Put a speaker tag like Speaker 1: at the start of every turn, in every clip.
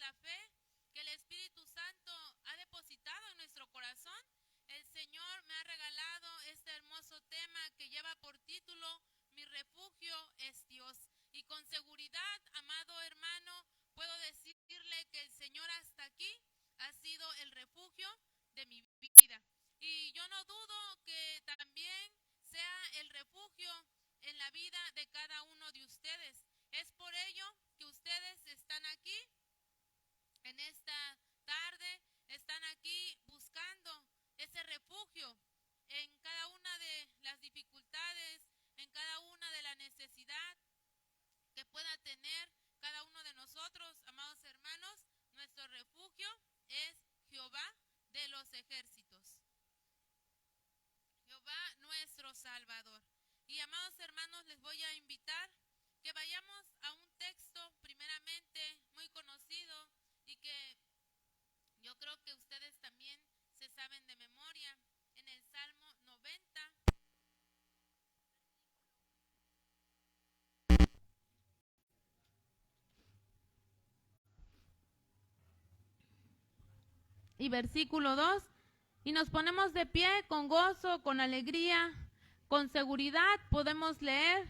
Speaker 1: la fe que el Espíritu Santo ha depositado en nuestro corazón, el Señor me ha regalado este hermoso tema que lleva por título Mi refugio es Dios. Y con seguridad, amado hermano, puedo decirle que el Señor hasta aquí ha sido el refugio de mi vida. Y yo no dudo que también sea el refugio en la vida de cada uno de ustedes. Es por ello que ustedes están aquí en esta tarde, están aquí buscando ese refugio en cada una de las dificultades, en cada una de la necesidad que pueda tener cada uno de nosotros, amados hermanos. Nuestro refugio es Jehová de los ejércitos, Jehová nuestro Salvador. Y amados hermanos, les voy a invitar que vayamos a un texto primeramente muy conocido y que yo creo que ustedes también se saben de memoria, en el Salmo 90. Y versículo 2, y nos ponemos de pie con gozo, con alegría, con seguridad podemos leer,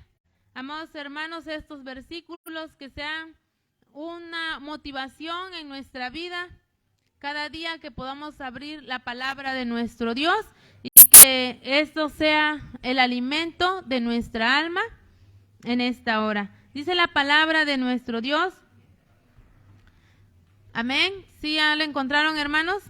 Speaker 1: amados hermanos, estos versículos que sean una motivación en nuestra vida, cada día que podamos abrir la palabra de nuestro Dios y que esto sea el alimento de nuestra alma en esta hora. Dice la palabra de nuestro Dios. Amén. ¿Sí ya lo encontraron, hermanos?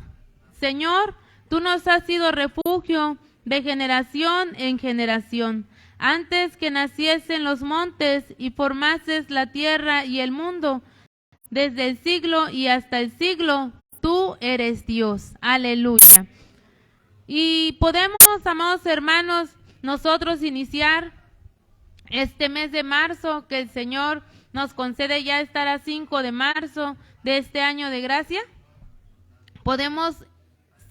Speaker 1: Señor, tú nos has sido refugio de generación en generación. Antes que naciesen los montes y formases la tierra y el mundo, desde el siglo y hasta el siglo, tú eres Dios. Aleluya. Y podemos, amados hermanos, nosotros iniciar este mes de marzo, que el Señor nos concede ya estar a 5 de marzo de este año de gracia. Podemos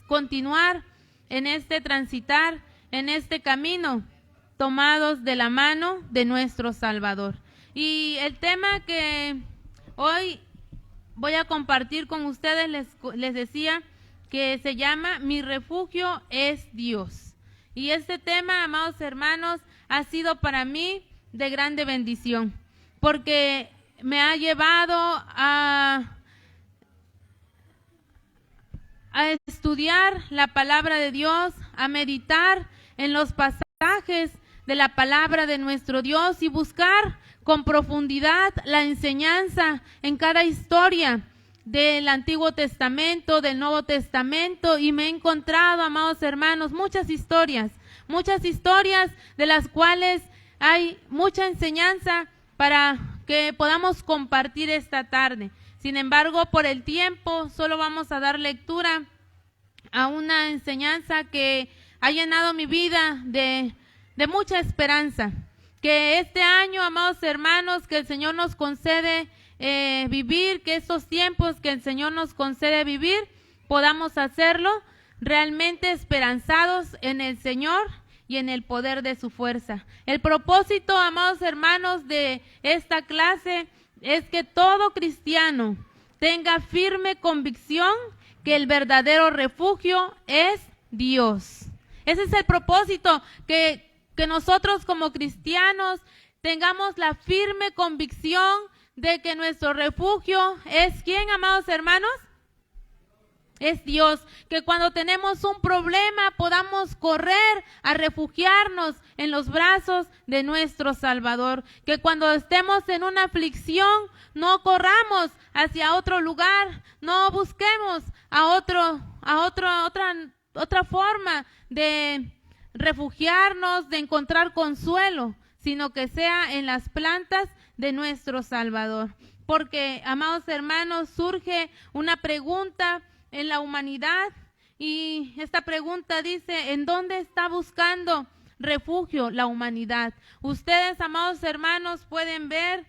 Speaker 1: continuar en este transitar, en este camino, tomados de la mano de nuestro Salvador. Y el tema que hoy voy a compartir con ustedes, les decía que se llama Mi refugio es Dios. Y este tema, amados hermanos, ha sido para mí de grande bendición, porque me ha llevado a estudiar la palabra de Dios, a meditar en los pasajes de la palabra de nuestro Dios y buscar con profundidad la enseñanza en cada historia del Antiguo Testamento, del Nuevo Testamento, y me he encontrado, amados hermanos, muchas historias de las cuales hay mucha enseñanza para que podamos compartir esta tarde. Sin embargo, por el tiempo, solo vamos a dar lectura a una enseñanza que ha llenado mi vida de mucha esperanza. Que este año, amados hermanos, que el Señor nos concede vivir, que estos tiempos que el Señor nos concede vivir, podamos hacerlo realmente esperanzados en el Señor y en el poder de su fuerza. El propósito, amados hermanos, de esta clase es que todo cristiano tenga firme convicción que el verdadero refugio es Dios. Ese es el propósito, que nosotros como cristianos tengamos la firme convicción de que nuestro refugio es ¿quién, amados hermanos? Es Dios. Que cuando tenemos un problema podamos correr a refugiarnos en los brazos de nuestro Salvador. Que cuando estemos en una aflicción no corramos hacia otro lugar, no busquemos otra forma de refugiarnos, de encontrar consuelo, sino que sea en las plantas de nuestro Salvador. Porque, amados hermanos, surge una pregunta en la humanidad, y esta pregunta dice: ¿en dónde está buscando refugio la humanidad? Ustedes, amados hermanos, pueden ver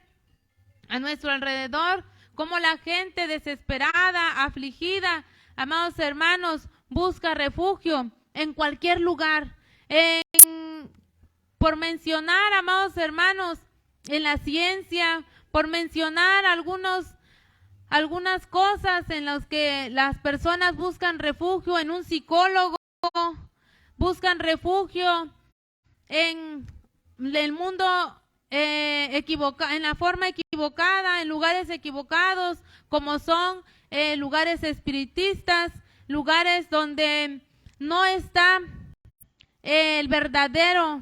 Speaker 1: a nuestro alrededor cómo la gente desesperada, afligida, amados hermanos, busca refugio en cualquier lugar. Por mencionar, amados hermanos, en la ciencia, por mencionar algunos algunas cosas en las que las personas buscan refugio en un psicólogo, buscan refugio en el mundo en la forma equivocada, en lugares equivocados, como son lugares espiritistas, lugares donde no está el verdadero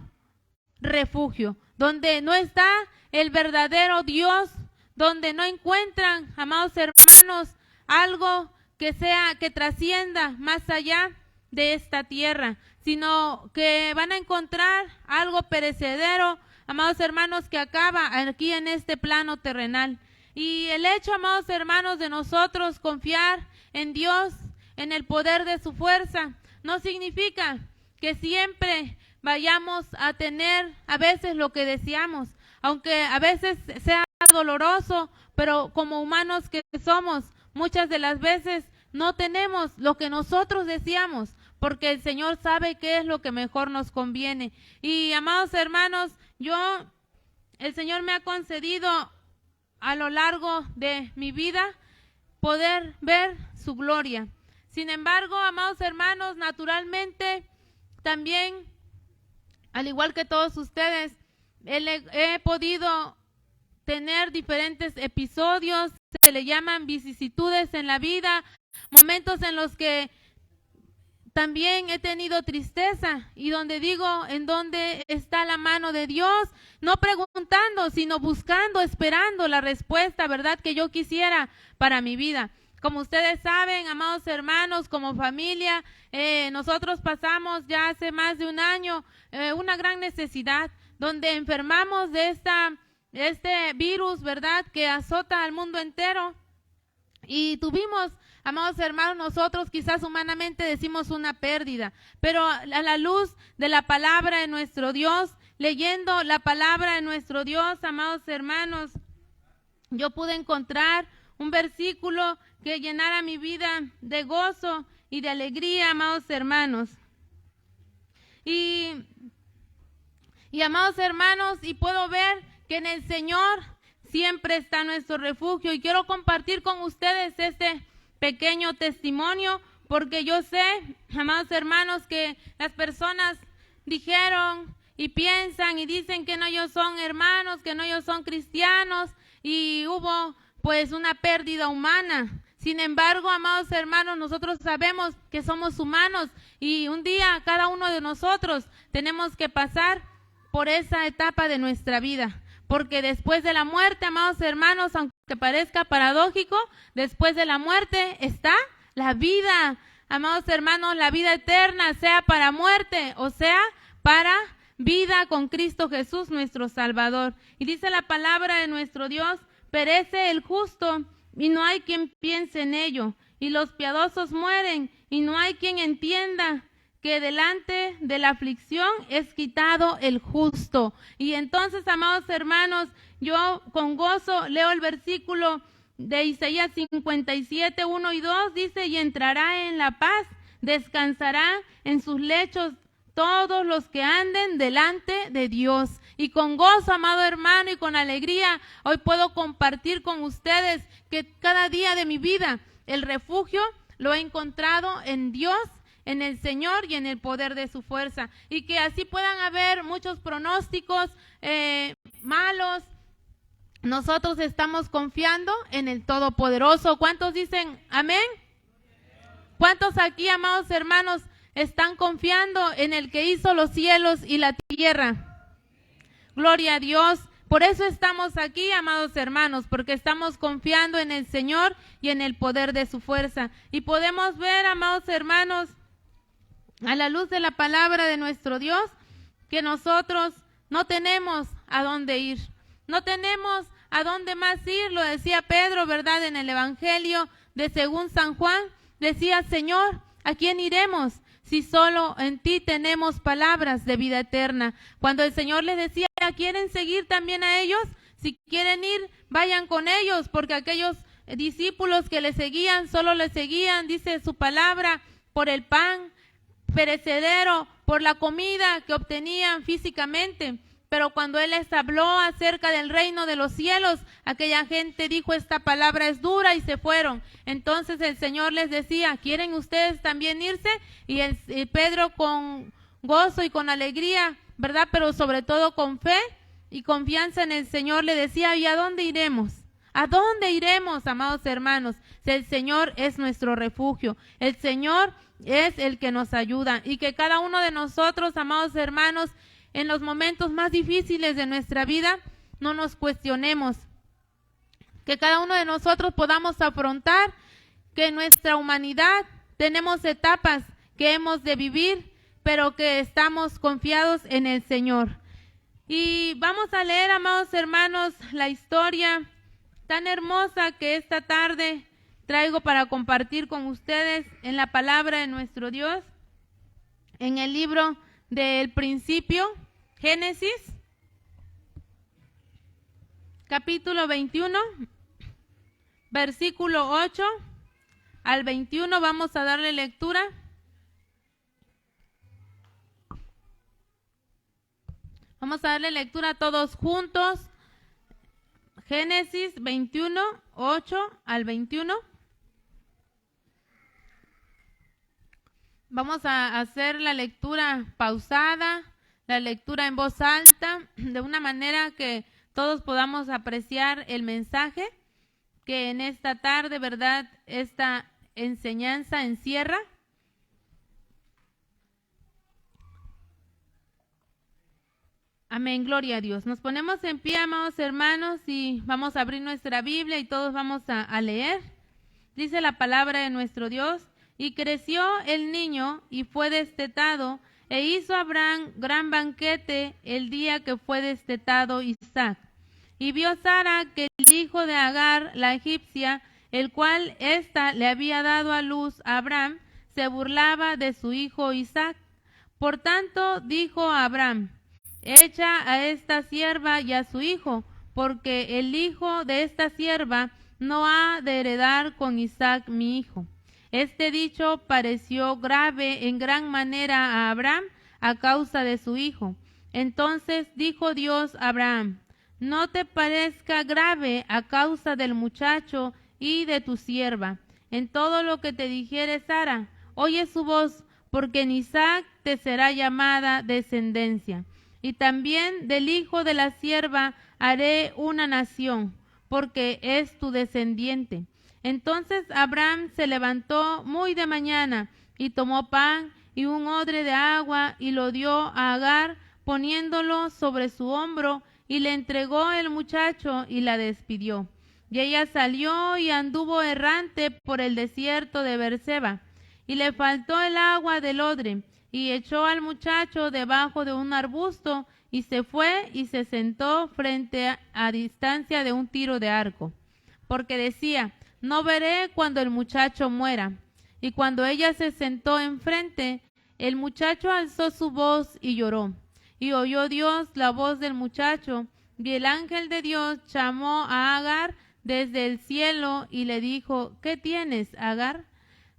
Speaker 1: refugio, donde no está el verdadero Dios, donde no encuentran, amados hermanos, algo que trascienda más allá de esta tierra, sino que van a encontrar algo perecedero, amados hermanos, que acaba aquí en este plano terrenal. Y el hecho, amados hermanos, de nosotros confiar en Dios, en el poder de su fuerza, no significa que siempre vayamos a tener a veces lo que deseamos, aunque a veces sea doloroso, pero como humanos que somos, muchas de las veces no tenemos lo que nosotros deseamos, porque el Señor sabe qué es lo que mejor nos conviene. Y amados hermanos, el Señor me ha concedido a lo largo de mi vida poder ver su gloria. Sin embargo, amados hermanos, naturalmente también, al igual que todos ustedes, he podido tener diferentes episodios, se le llaman vicisitudes en la vida, momentos en los que también he tenido tristeza y donde digo, ¿en dónde está la mano de Dios? No preguntando, sino buscando, esperando la respuesta, ¿verdad?, que yo quisiera para mi vida. Como ustedes saben, amados hermanos, como familia, nosotros pasamos ya hace más de un año una gran necesidad, donde enfermamos de este virus, ¿verdad?, que azota al mundo entero. Y tuvimos, amados hermanos, nosotros quizás humanamente decimos una pérdida, pero a la luz de la palabra de nuestro Dios, leyendo la palabra de nuestro Dios, amados hermanos, yo pude encontrar un versículo que llenara mi vida de gozo y de alegría, amados hermanos. Y amados hermanos, y puedo ver que en el Señor siempre está nuestro refugio, y quiero compartir con ustedes este pequeño testimonio, porque yo sé, amados hermanos, que las personas dijeron y piensan y dicen que no ellos son hermanos, que no ellos son cristianos, y hubo pues una pérdida humana. Sin embargo, amados hermanos, nosotros sabemos que somos humanos y un día cada uno de nosotros tenemos que pasar por esa etapa de nuestra vida. Porque después de la muerte, amados hermanos, aunque parezca paradójico, después de la muerte está la vida. Amados hermanos, la vida eterna, sea para muerte o sea para vida con Cristo Jesús, nuestro Salvador. Y dice la palabra de nuestro Dios: perece el justo y no hay quien piense en ello, y los piadosos mueren y no hay quien entienda que delante de la aflicción es quitado el justo. Y entonces, amados hermanos, yo con gozo leo el versículo de Isaías 57, 1 y 2, dice: y entrará en la paz, descansará en sus lechos todos los que anden delante de Dios. Y con gozo, amado hermano, y con alegría, hoy puedo compartir con ustedes que cada día de mi vida el refugio lo he encontrado en Dios, en el Señor y en el poder de su fuerza. Y que así puedan haber muchos pronósticos malos, nosotros estamos confiando en el Todopoderoso. ¿Cuántos dicen amén? ¿Cuántos aquí, amados hermanos, están confiando en el que hizo los cielos y la tierra? Gloria a Dios. Por eso estamos aquí, amados hermanos, porque estamos confiando en el Señor y en el poder de su fuerza. Y podemos ver, amados hermanos, a la luz de la palabra de nuestro Dios, que nosotros no tenemos a dónde ir. No tenemos a dónde más ir. Lo decía Pedro, ¿verdad?, en el Evangelio de según San Juan. Decía: Señor, ¿a quién iremos si solo en ti tenemos palabras de vida eterna? Cuando el Señor les decía: ¿quieren seguir también a ellos? Si quieren ir, vayan con ellos, porque aquellos discípulos que le seguían, solo le seguían, dice su palabra, por el pan perecedero, por la comida que obtenían físicamente. Pero cuando Él les habló acerca del reino de los cielos, aquella gente dijo, esta palabra es dura, y se fueron. Entonces el Señor les decía, ¿quieren ustedes también irse? Y Pedro con gozo y con alegría, ¿verdad? Pero sobre todo con fe y confianza en el Señor, le decía, ¿y a dónde iremos? ¿A dónde iremos, amados hermanos? Si el Señor es nuestro refugio, el Señor es el que nos ayuda, y que cada uno de nosotros, amados hermanos, en los momentos más difíciles de nuestra vida, no nos cuestionemos, que cada uno de nosotros podamos afrontar que en nuestra humanidad tenemos etapas que hemos de vivir, pero que estamos confiados en el Señor. Y vamos a leer, amados hermanos, la historia tan hermosa que esta tarde traigo para compartir con ustedes en la palabra de nuestro Dios, en el libro del principio, Génesis, capítulo 21, versículo 8 al 21, vamos a darle lectura. Vamos a darle lectura todos juntos. Génesis 21, 8 al 21. Vamos a hacer la lectura pausada, la lectura en voz alta, de una manera que todos podamos apreciar el mensaje que en esta tarde, ¿verdad?, esta enseñanza encierra. Amén, gloria a Dios. Nos ponemos en pie, amados hermanos, y vamos a abrir nuestra Biblia y todos vamos a leer. Dice la palabra de nuestro Dios: y creció el niño y fue destetado, e hizo Abraham gran banquete el día que fue destetado Isaac. Y vio Sara que el hijo de Agar, la egipcia, el cual ésta le había dado a luz a Abraham, se burlaba de su hijo Isaac. Por tanto dijo a Abraham: echa a esta sierva y a su hijo, porque el hijo de esta sierva no ha de heredar con Isaac mi hijo. Este dicho pareció grave en gran manera a Abraham a causa de su hijo. Entonces dijo Dios a Abraham: no te parezca grave a causa del muchacho y de tu sierva. En todo lo que te dijere Sara, oye su voz, porque en Isaac te será llamada descendencia. Y también del hijo de la sierva haré una nación, porque es tu descendiente. Entonces Abraham se levantó muy de mañana y tomó pan y un odre de agua y lo dio a Agar, poniéndolo sobre su hombro, y le entregó el muchacho y la despidió. Y ella salió y anduvo errante por el desierto de Beerseba, y le faltó el agua del odre, y echó al muchacho debajo de un arbusto, y se fue y se sentó frente a distancia de un tiro de arco, porque decía: no veré cuando el muchacho muera. Y cuando ella se sentó enfrente, el muchacho alzó su voz y lloró. Y oyó Dios la voz del muchacho, y el ángel de Dios llamó a Agar desde el cielo y le dijo: ¿qué tienes, Agar?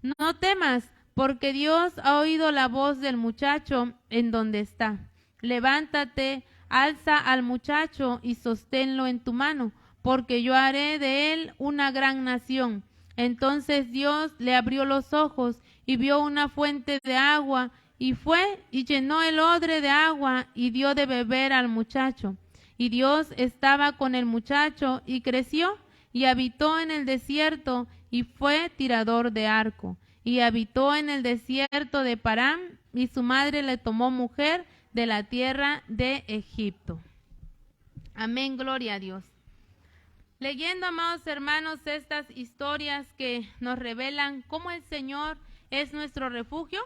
Speaker 1: No temas, porque Dios ha oído la voz del muchacho en donde está. Levántate, alza al muchacho y sosténlo en tu mano, porque yo haré de él una gran nación. Entonces Dios le abrió los ojos y vio una fuente de agua, y fue y llenó el odre de agua y dio de beber al muchacho. Y Dios estaba con el muchacho, y creció y habitó en el desierto, y fue tirador de arco. Y habitó en el desierto de Parán, y su madre le tomó mujer de la tierra de Egipto. Amén, gloria a Dios. Leyendo, amados hermanos, estas historias que nos revelan cómo el Señor es nuestro refugio,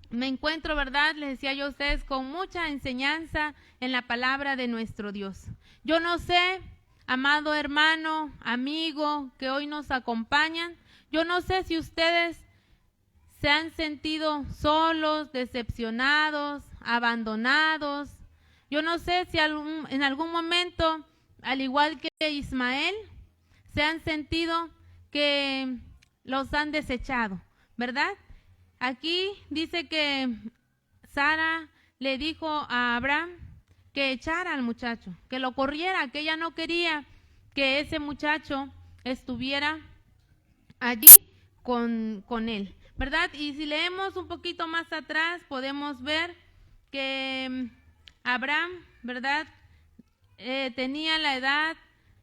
Speaker 1: me encuentro, ¿verdad?, les decía yo a ustedes, con mucha enseñanza en la palabra de nuestro Dios. Yo no sé, amado hermano, amigo, que hoy nos acompañan, yo no sé si ustedes se han sentido solos, decepcionados, abandonados. Yo no sé si en algún momento, al igual que Ismael, se han sentido que los han desechado, ¿verdad? Aquí dice que Sara le dijo a Abraham que echara al muchacho, que lo corriera, que ella no quería que ese muchacho estuviera allí con él, ¿verdad? Y si leemos un poquito más atrás, podemos ver que Abraham, ¿verdad? Tenía la edad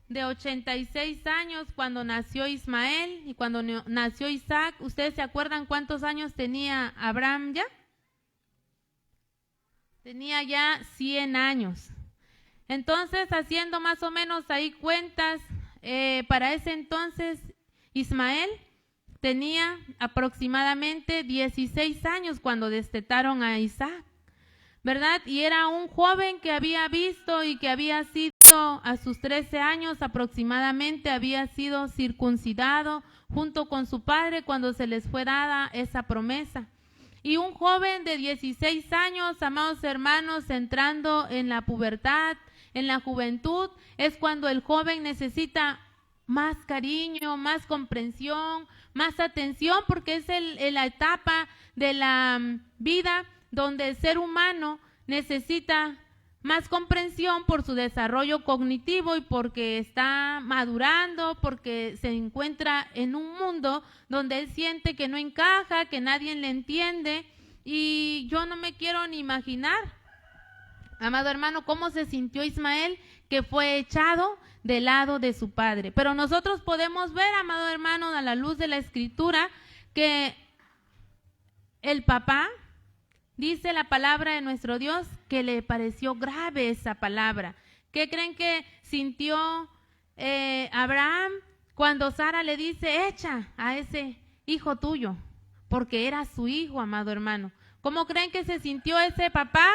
Speaker 1: de 86 años cuando nació Ismael y cuando nació Isaac. ¿Ustedes se acuerdan cuántos años tenía Abraham ya? Tenía ya 100 años. Entonces, haciendo más o menos ahí cuentas, para ese entonces Ismael tenía aproximadamente 16 años cuando destetaron a Isaac, ¿verdad? Y era un joven que había visto y que había sido a sus 13 años aproximadamente, había sido circuncidado junto con su padre cuando se les fue dada esa promesa. Y un joven de 16 años, amados hermanos, entrando en la pubertad, en la juventud, es cuando el joven necesita más cariño, más comprensión, más atención, porque es la etapa de la vida donde el ser humano necesita más comprensión por su desarrollo cognitivo y porque está madurando, porque se encuentra en un mundo donde él siente que no encaja, que nadie le entiende. Y yo no me quiero ni imaginar, amado hermano, cómo se sintió Ismael, que fue echado del lado de su padre. Pero nosotros podemos ver, amado hermano, a la luz de la Escritura, que el papá, dice la palabra de nuestro Dios, que le pareció grave esa palabra. ¿Qué creen que sintió Abraham cuando Sara le dice, echa a ese hijo tuyo? Porque era su hijo, amado hermano. ¿Cómo creen que se sintió ese papá?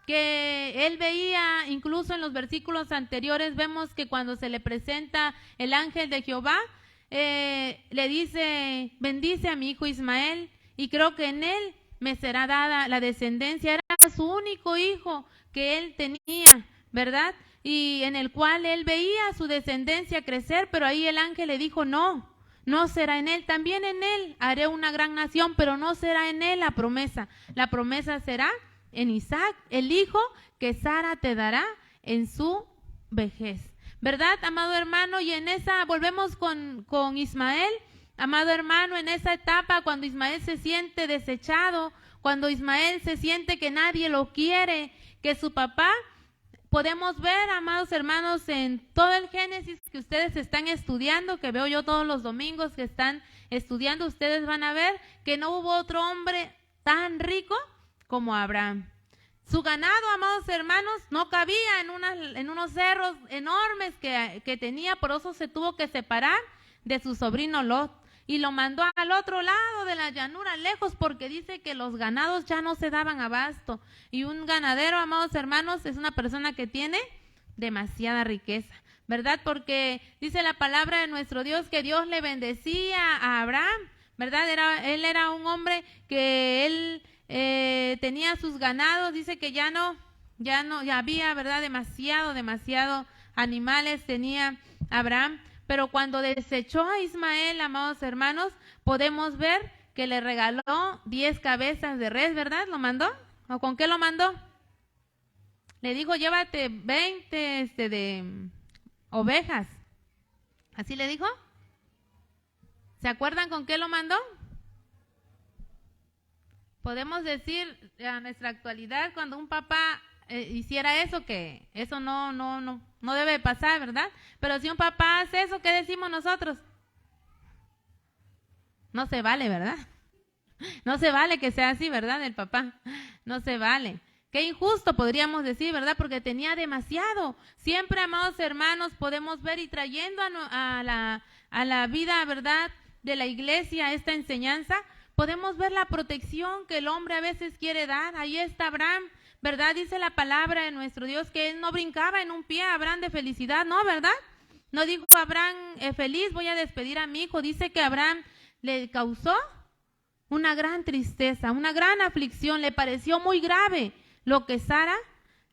Speaker 1: Que él veía, incluso en los versículos anteriores, vemos que cuando se le presenta el ángel de Jehová, le dice, bendice a mi hijo Ismael, y creo que en él me será dada la descendencia. Era su único hijo que él tenía, ¿verdad? Y en el cual él veía su descendencia crecer, pero ahí el ángel le dijo, no será en él, también en él haré una gran nación, pero no será en él la promesa será en Isaac, el hijo que Sara te dará en su vejez, ¿verdad, amado hermano? Y en esa, volvemos con Ismael, amado hermano, en esa etapa cuando Ismael se siente desechado, cuando Ismael se siente que nadie lo quiere, que su papá, podemos ver, amados hermanos, en todo el Génesis que ustedes están estudiando, que veo yo todos los domingos que están estudiando, ustedes van a ver que no hubo otro hombre tan rico como Abraham. Su ganado, amados hermanos, no cabía en unos cerros enormes que tenía, por eso se tuvo que separar de su sobrino Lot y lo mandó al otro lado de la llanura, lejos, porque dice que los ganados ya no se daban abasto. Y un ganadero, amados hermanos, es una persona que tiene demasiada riqueza, ¿verdad? Porque dice la palabra de nuestro Dios que Dios le bendecía a Abraham, ¿verdad? Él era un hombre que él tenía sus ganados, dice que ya había, ¿verdad? Demasiado animales tenía Abraham. Pero cuando desechó a Ismael, amados hermanos, podemos ver que le regaló 10 cabezas de res, ¿verdad? ¿Lo mandó? ¿O con qué lo mandó? Le dijo, llévate 20 de ovejas. ¿Así le dijo? ¿Se acuerdan con qué lo mandó? Podemos decir a nuestra actualidad, cuando un papá hiciera eso, que eso no debe pasar, ¿verdad? Pero si un papá hace eso, ¿qué decimos nosotros? No se vale, ¿verdad? No se vale que sea así, ¿verdad? El papá, no se vale. Qué injusto podríamos decir, ¿verdad? Porque tenía demasiado. Siempre, amados hermanos, podemos ver y trayendo a la vida, ¿verdad?, de la iglesia esta enseñanza, podemos ver la protección que el hombre a veces quiere dar. Ahí está Abraham, ¿verdad? Dice la palabra de nuestro Dios que él no brincaba en un pie a Abraham de felicidad, ¿no? ¿Verdad? No dijo Abraham, feliz, voy a despedir a mi hijo. Dice que Abraham le causó una gran tristeza, una gran aflicción. Le pareció muy grave lo que Sara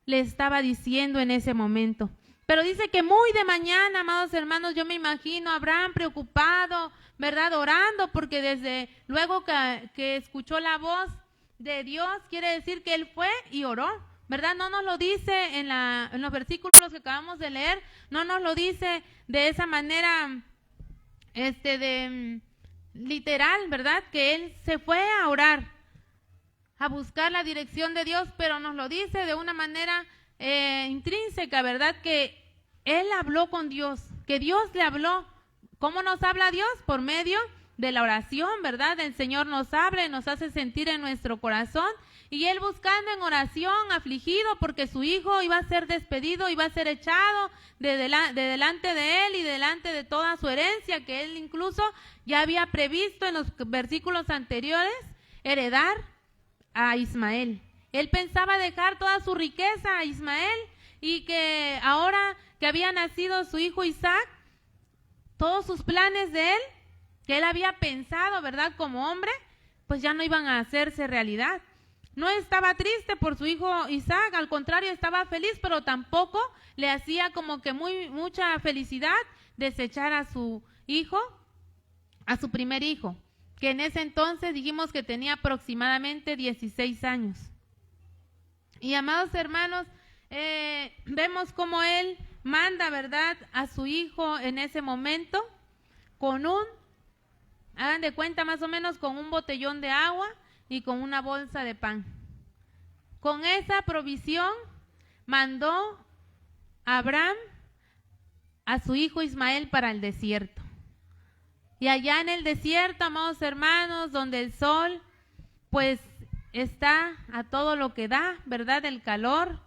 Speaker 1: le estaba diciendo en ese momento. Pero dice que muy de mañana, amados hermanos, yo me imagino a Abraham preocupado, ¿verdad? Orando, porque desde luego que escuchó la voz de Dios, quiere decir que él fue y oró, ¿verdad? No nos lo dice en los versículos que acabamos de leer, no nos lo dice de esa manera literal, ¿verdad? Que él se fue a orar, a buscar la dirección de Dios, pero nos lo dice de una manera intrínseca, ¿verdad? Que él habló con Dios, que Dios le habló. ¿Cómo nos habla Dios? Por medio de la oración, ¿verdad? El Señor nos habla y nos hace sentir en nuestro corazón. Y él buscando en oración, afligido, porque su hijo iba a ser despedido, iba a ser echado de delante de él y delante de toda su herencia, que él incluso ya había previsto en los versículos anteriores, heredar a Ismael. Él pensaba dejar toda su riqueza a Ismael, y que ahora que había nacido su hijo Isaac, todos sus planes de él, que él había pensado, ¿verdad?, como hombre, pues ya no iban a hacerse realidad. No estaba triste por su hijo Isaac, al contrario, estaba feliz, pero tampoco le hacía como que mucha felicidad desechar a su hijo, a su primer hijo, que en ese entonces dijimos que tenía aproximadamente 16 años. Y amados hermanos, vemos cómo él manda, ¿verdad?, a su hijo en ese momento con hagan de cuenta más o menos con un botellón de agua y con una bolsa de pan. Con esa provisión mandó Abraham a su hijo Ismael para el desierto. Y allá en el desierto, amados hermanos, donde el sol pues está a todo lo que da, ¿verdad?, el calor.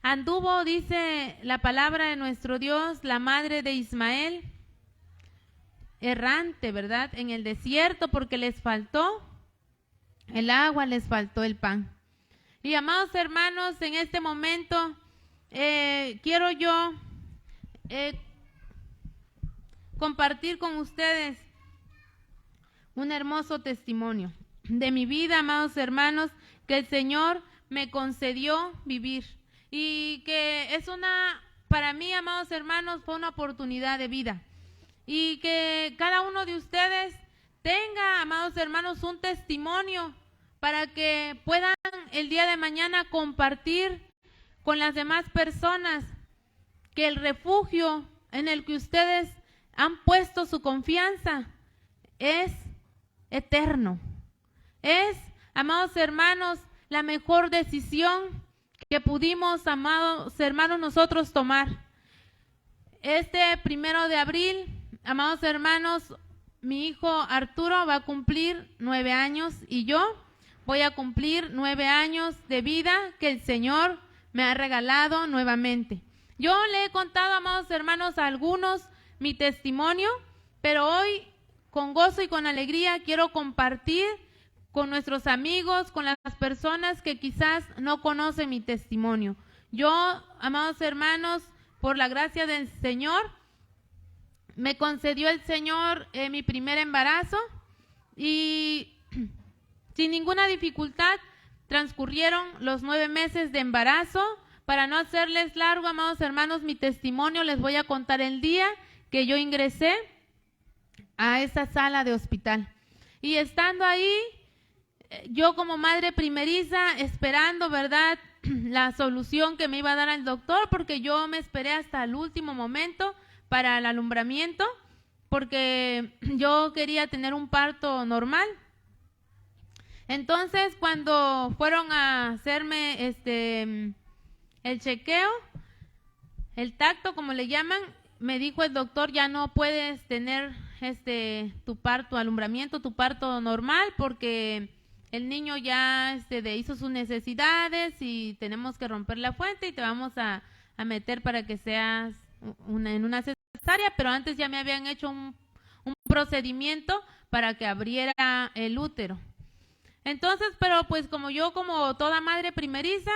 Speaker 1: Anduvo, dice la palabra de nuestro Dios, la madre de Ismael, errante, ¿verdad?, en el desierto, porque les faltó el agua, les faltó el pan. Y amados hermanos, en este momento quiero yo compartir con ustedes un hermoso testimonio de mi vida, amados hermanos, que el Señor me concedió vivir. Y que es para mí, amados hermanos, fue una oportunidad de vida. Y que cada uno de ustedes tenga, amados hermanos, un testimonio para que puedan el día de mañana compartir con las demás personas que el refugio en el que ustedes han puesto su confianza es eterno. Es, amados hermanos, la mejor decisión que pudimos, amados hermanos, nosotros tomar. Este 1 de abril, amados hermanos, mi hijo Arturo va a cumplir 9 años y yo voy a cumplir 9 años de vida que el Señor me ha regalado nuevamente. Yo le he contado, amados hermanos, a algunos mi testimonio, pero hoy con gozo y con alegría quiero compartir con nuestros amigos, con las personas que quizás no conocen mi testimonio. Yo, amados hermanos, por la gracia del Señor, me concedió el Señor mi primer embarazo y sin ninguna dificultad transcurrieron los 9 meses de embarazo. Para no hacerles largo, amados hermanos, mi testimonio, les voy a contar el día que yo ingresé a esa sala de hospital. Y estando ahí, yo como madre primeriza, esperando, ¿verdad?, la solución que me iba a dar el doctor, porque yo me esperé hasta el último momento para el alumbramiento, porque yo quería tener un parto normal. Entonces, cuando fueron a hacerme el chequeo, el tacto, como le llaman, me dijo el doctor, ya no puedes tener tu alumbramiento, tu parto normal, porque el niño ya hizo sus necesidades y tenemos que romper la fuente y te vamos a meter para que seas en una cesárea, pero antes ya me habían hecho un procedimiento para que abriera el útero. Entonces, pero pues como toda madre primeriza,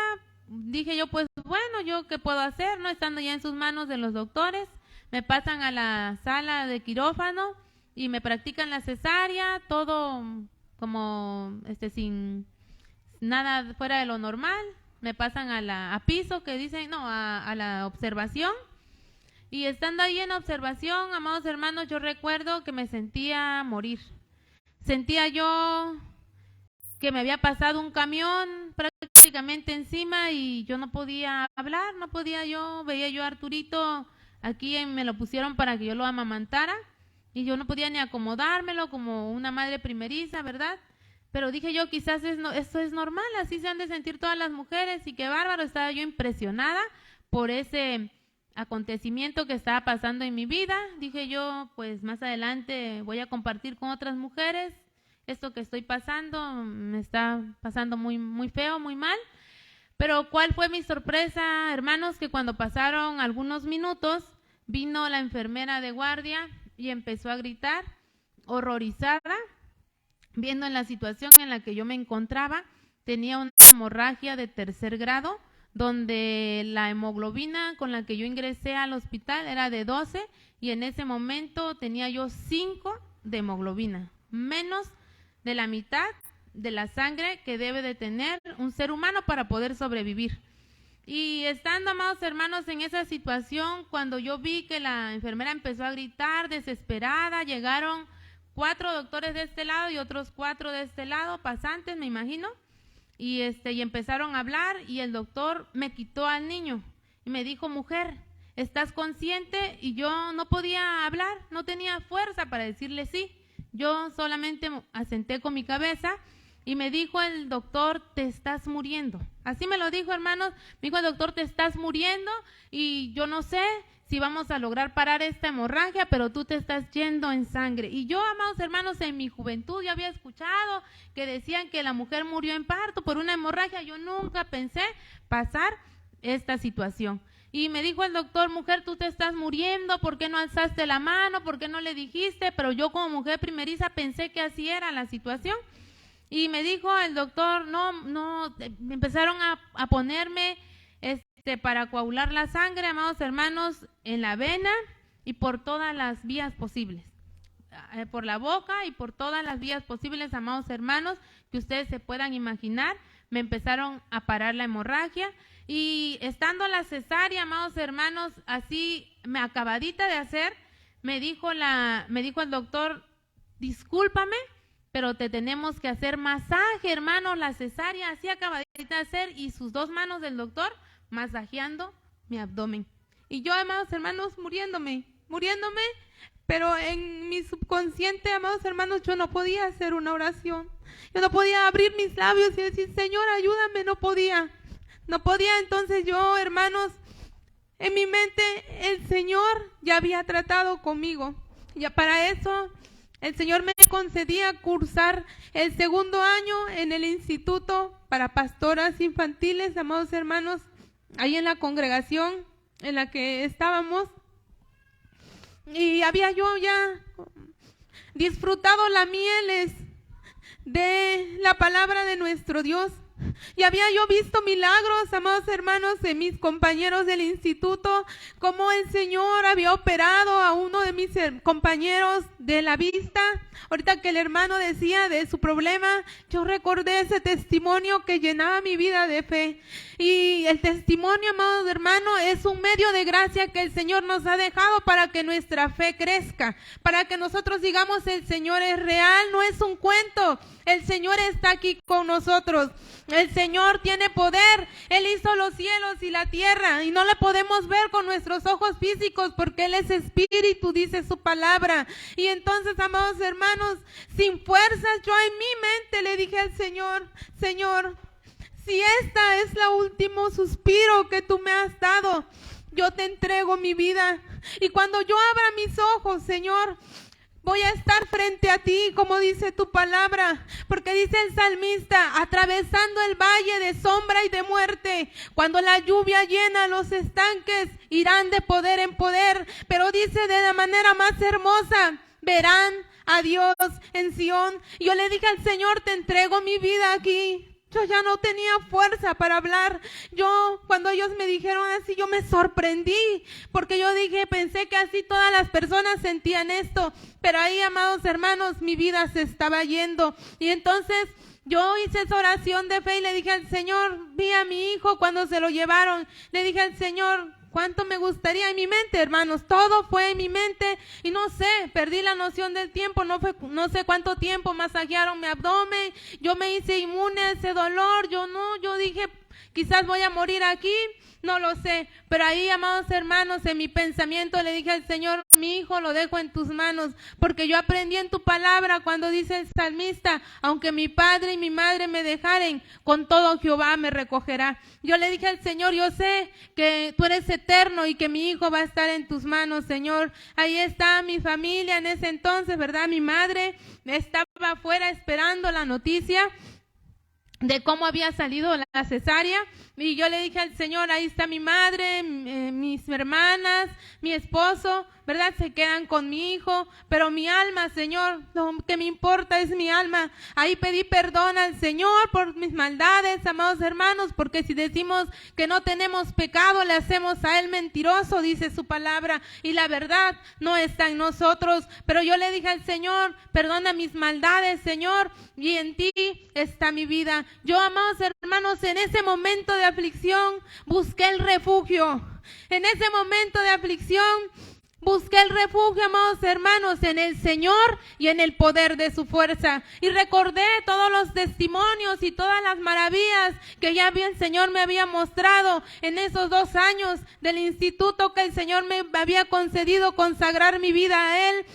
Speaker 1: dije yo, pues bueno, ¿yo qué puedo hacer? No estando ya en sus manos de los doctores, me pasan a la sala de quirófano y me practican la cesárea, todo como sin nada fuera de lo normal. Me pasan a piso, que dicen, no, a la observación. Y estando ahí en observación, amados hermanos, yo recuerdo que me sentía morir. Sentía yo que me había pasado un camión prácticamente encima y yo no podía hablar, no podía yo, veía yo a Arturito aquí, me lo pusieron para que yo lo amamantara y yo no podía ni acomodármelo como una madre primeriza, ¿verdad? Pero dije yo, quizás esto es normal, así se han de sentir todas las mujeres, y qué bárbaro, estaba yo impresionada por ese acontecimiento que estaba pasando en mi vida. Dije yo, pues más adelante voy a compartir con otras mujeres esto que estoy pasando, me está pasando muy, muy feo, muy mal. Pero ¿cuál fue mi sorpresa, hermanos? Que cuando pasaron algunos minutos, vino la enfermera de guardia y empezó a gritar, horrorizada, viendo en la situación en la que yo me encontraba. Tenía una hemorragia de 3er grado, donde la hemoglobina con la que yo ingresé al hospital era de 12 y en ese momento tenía yo 5 de hemoglobina, menos de la mitad de la sangre que debe de tener un ser humano para poder sobrevivir. Y estando, amados hermanos, en esa situación, cuando yo vi que la enfermera empezó a gritar desesperada, llegaron 4 doctores de este lado y otros 4 de este lado, pasantes, me imagino, y empezaron a hablar, y el doctor me quitó al niño y me dijo, mujer, ¿estás consciente? Y yo no podía hablar, no tenía fuerza para decirle sí. Yo solamente asenté con mi cabeza y me dijo el doctor, te estás muriendo. Así me lo dijo, hermanos, me dijo el doctor, te estás muriendo y yo no sé si vamos a lograr parar esta hemorragia, pero tú te estás yendo en sangre. Y yo, amados hermanos, en mi juventud yo había escuchado que decían que la mujer murió en parto por una hemorragia. Yo nunca pensé pasar esta situación. Y me dijo el doctor, mujer, tú te estás muriendo, ¿por qué no alzaste la mano? ¿Por qué no le dijiste? Pero yo como mujer primeriza pensé que así era la situación. Y me dijo el doctor, no, empezaron a ponerme para coagular la sangre, amados hermanos, en la vena y por todas las vías posibles. Por la boca y por todas las vías posibles, amados hermanos, que ustedes se puedan imaginar, me empezaron a parar la hemorragia. Y estando la cesárea, amados hermanos, así acabadita de hacer, me dijo el doctor, discúlpame, pero te tenemos que hacer masaje, hermano, la cesárea, así acabadita de hacer, y sus 2 manos del doctor masajeando mi abdomen. Y yo, amados hermanos, muriéndome, pero en mi subconsciente, amados hermanos, yo no podía hacer una oración. Yo no podía abrir mis labios y decir, Señor, ayúdame, no podía. Entonces yo, hermanos, en mi mente el Señor ya había tratado conmigo. Ya para eso el Señor me concedía cursar el 2º año en el Instituto para Pastoras Infantiles, amados hermanos, ahí en la congregación en la que estábamos. Y había yo ya disfrutado las mieles de la palabra de nuestro Dios. Y había yo visto milagros, amados hermanos, de mis compañeros del instituto, como el Señor había operado a uno de mis compañeros de la vista. Ahorita que el hermano decía de su problema, yo recordé ese testimonio que llenaba mi vida de fe. Y el testimonio, amados hermanos, es un medio de gracia que el Señor nos ha dejado para que nuestra fe crezca, para que nosotros digamos, el Señor es real, no es un cuento. El Señor está aquí con nosotros. El Señor tiene poder. Él hizo los cielos y la tierra y no la podemos ver con nuestros ojos físicos porque Él es espíritu, dice su palabra. Y entonces, amados hermanos, sin fuerzas, yo en mi mente le dije al Señor, Señor, si esta es la último suspiro que tú me has dado, yo te entrego mi vida. Y cuando yo abra mis ojos, Señor, voy a estar frente a ti, como dice tu palabra, porque dice el salmista, atravesando el valle de sombra y de muerte, cuando la lluvia llena los estanques, irán de poder en poder, pero dice de la manera más hermosa, verán a Dios en Sión. Yo le dije al Señor, te entrego mi vida aquí. Yo ya no tenía fuerza para hablar. Yo, cuando ellos me dijeron así, yo me sorprendí, porque yo dije, pensé que así todas las personas sentían esto, pero ahí, amados hermanos, mi vida se estaba yendo. Y entonces yo hice esa oración de fe y le dije al Señor, vi a mi hijo cuando se lo llevaron, le dije al Señor, ¿Cuánto me gustaría en mi mente, hermanos? Todo fue en mi mente y no sé, perdí la noción del tiempo, no sé cuánto tiempo masajearon mi abdomen, yo me hice inmune a ese dolor, yo dije, quizás voy a morir aquí, no lo sé, pero ahí, amados hermanos, en mi pensamiento le dije al Señor, mi hijo lo dejo en tus manos, porque yo aprendí en tu palabra cuando dice el salmista, aunque mi padre y mi madre me dejaren, con todo Jehová me recogerá. Yo le dije al Señor, yo sé que tú eres eterno y que mi hijo va a estar en tus manos, Señor. Ahí está mi familia en ese entonces, ¿verdad? Mi madre estaba afuera esperando la noticia de cómo había salido la cesárea, y yo le dije al Señor, ahí está mi madre, mis hermanas, mi esposo, ¿verdad? Se quedan con mi hijo, pero mi alma, Señor, lo que me importa es mi alma. Ahí pedí perdón al Señor por mis maldades, amados hermanos, porque si decimos que no tenemos pecado, le hacemos a Él mentiroso, dice su palabra, y la verdad no está en nosotros. Pero yo le dije al Señor, perdona mis maldades, Señor, y en ti está mi vida. Yo, amados hermanos, en ese momento de aflicción busqué el refugio. En ese momento de aflicción busqué el refugio, amados hermanos, en el Señor y en el poder de su fuerza. Y recordé todos los testimonios y todas las maravillas que ya el Señor me había mostrado en esos 2 años del instituto, que el Señor me había concedido consagrar mi vida a Él,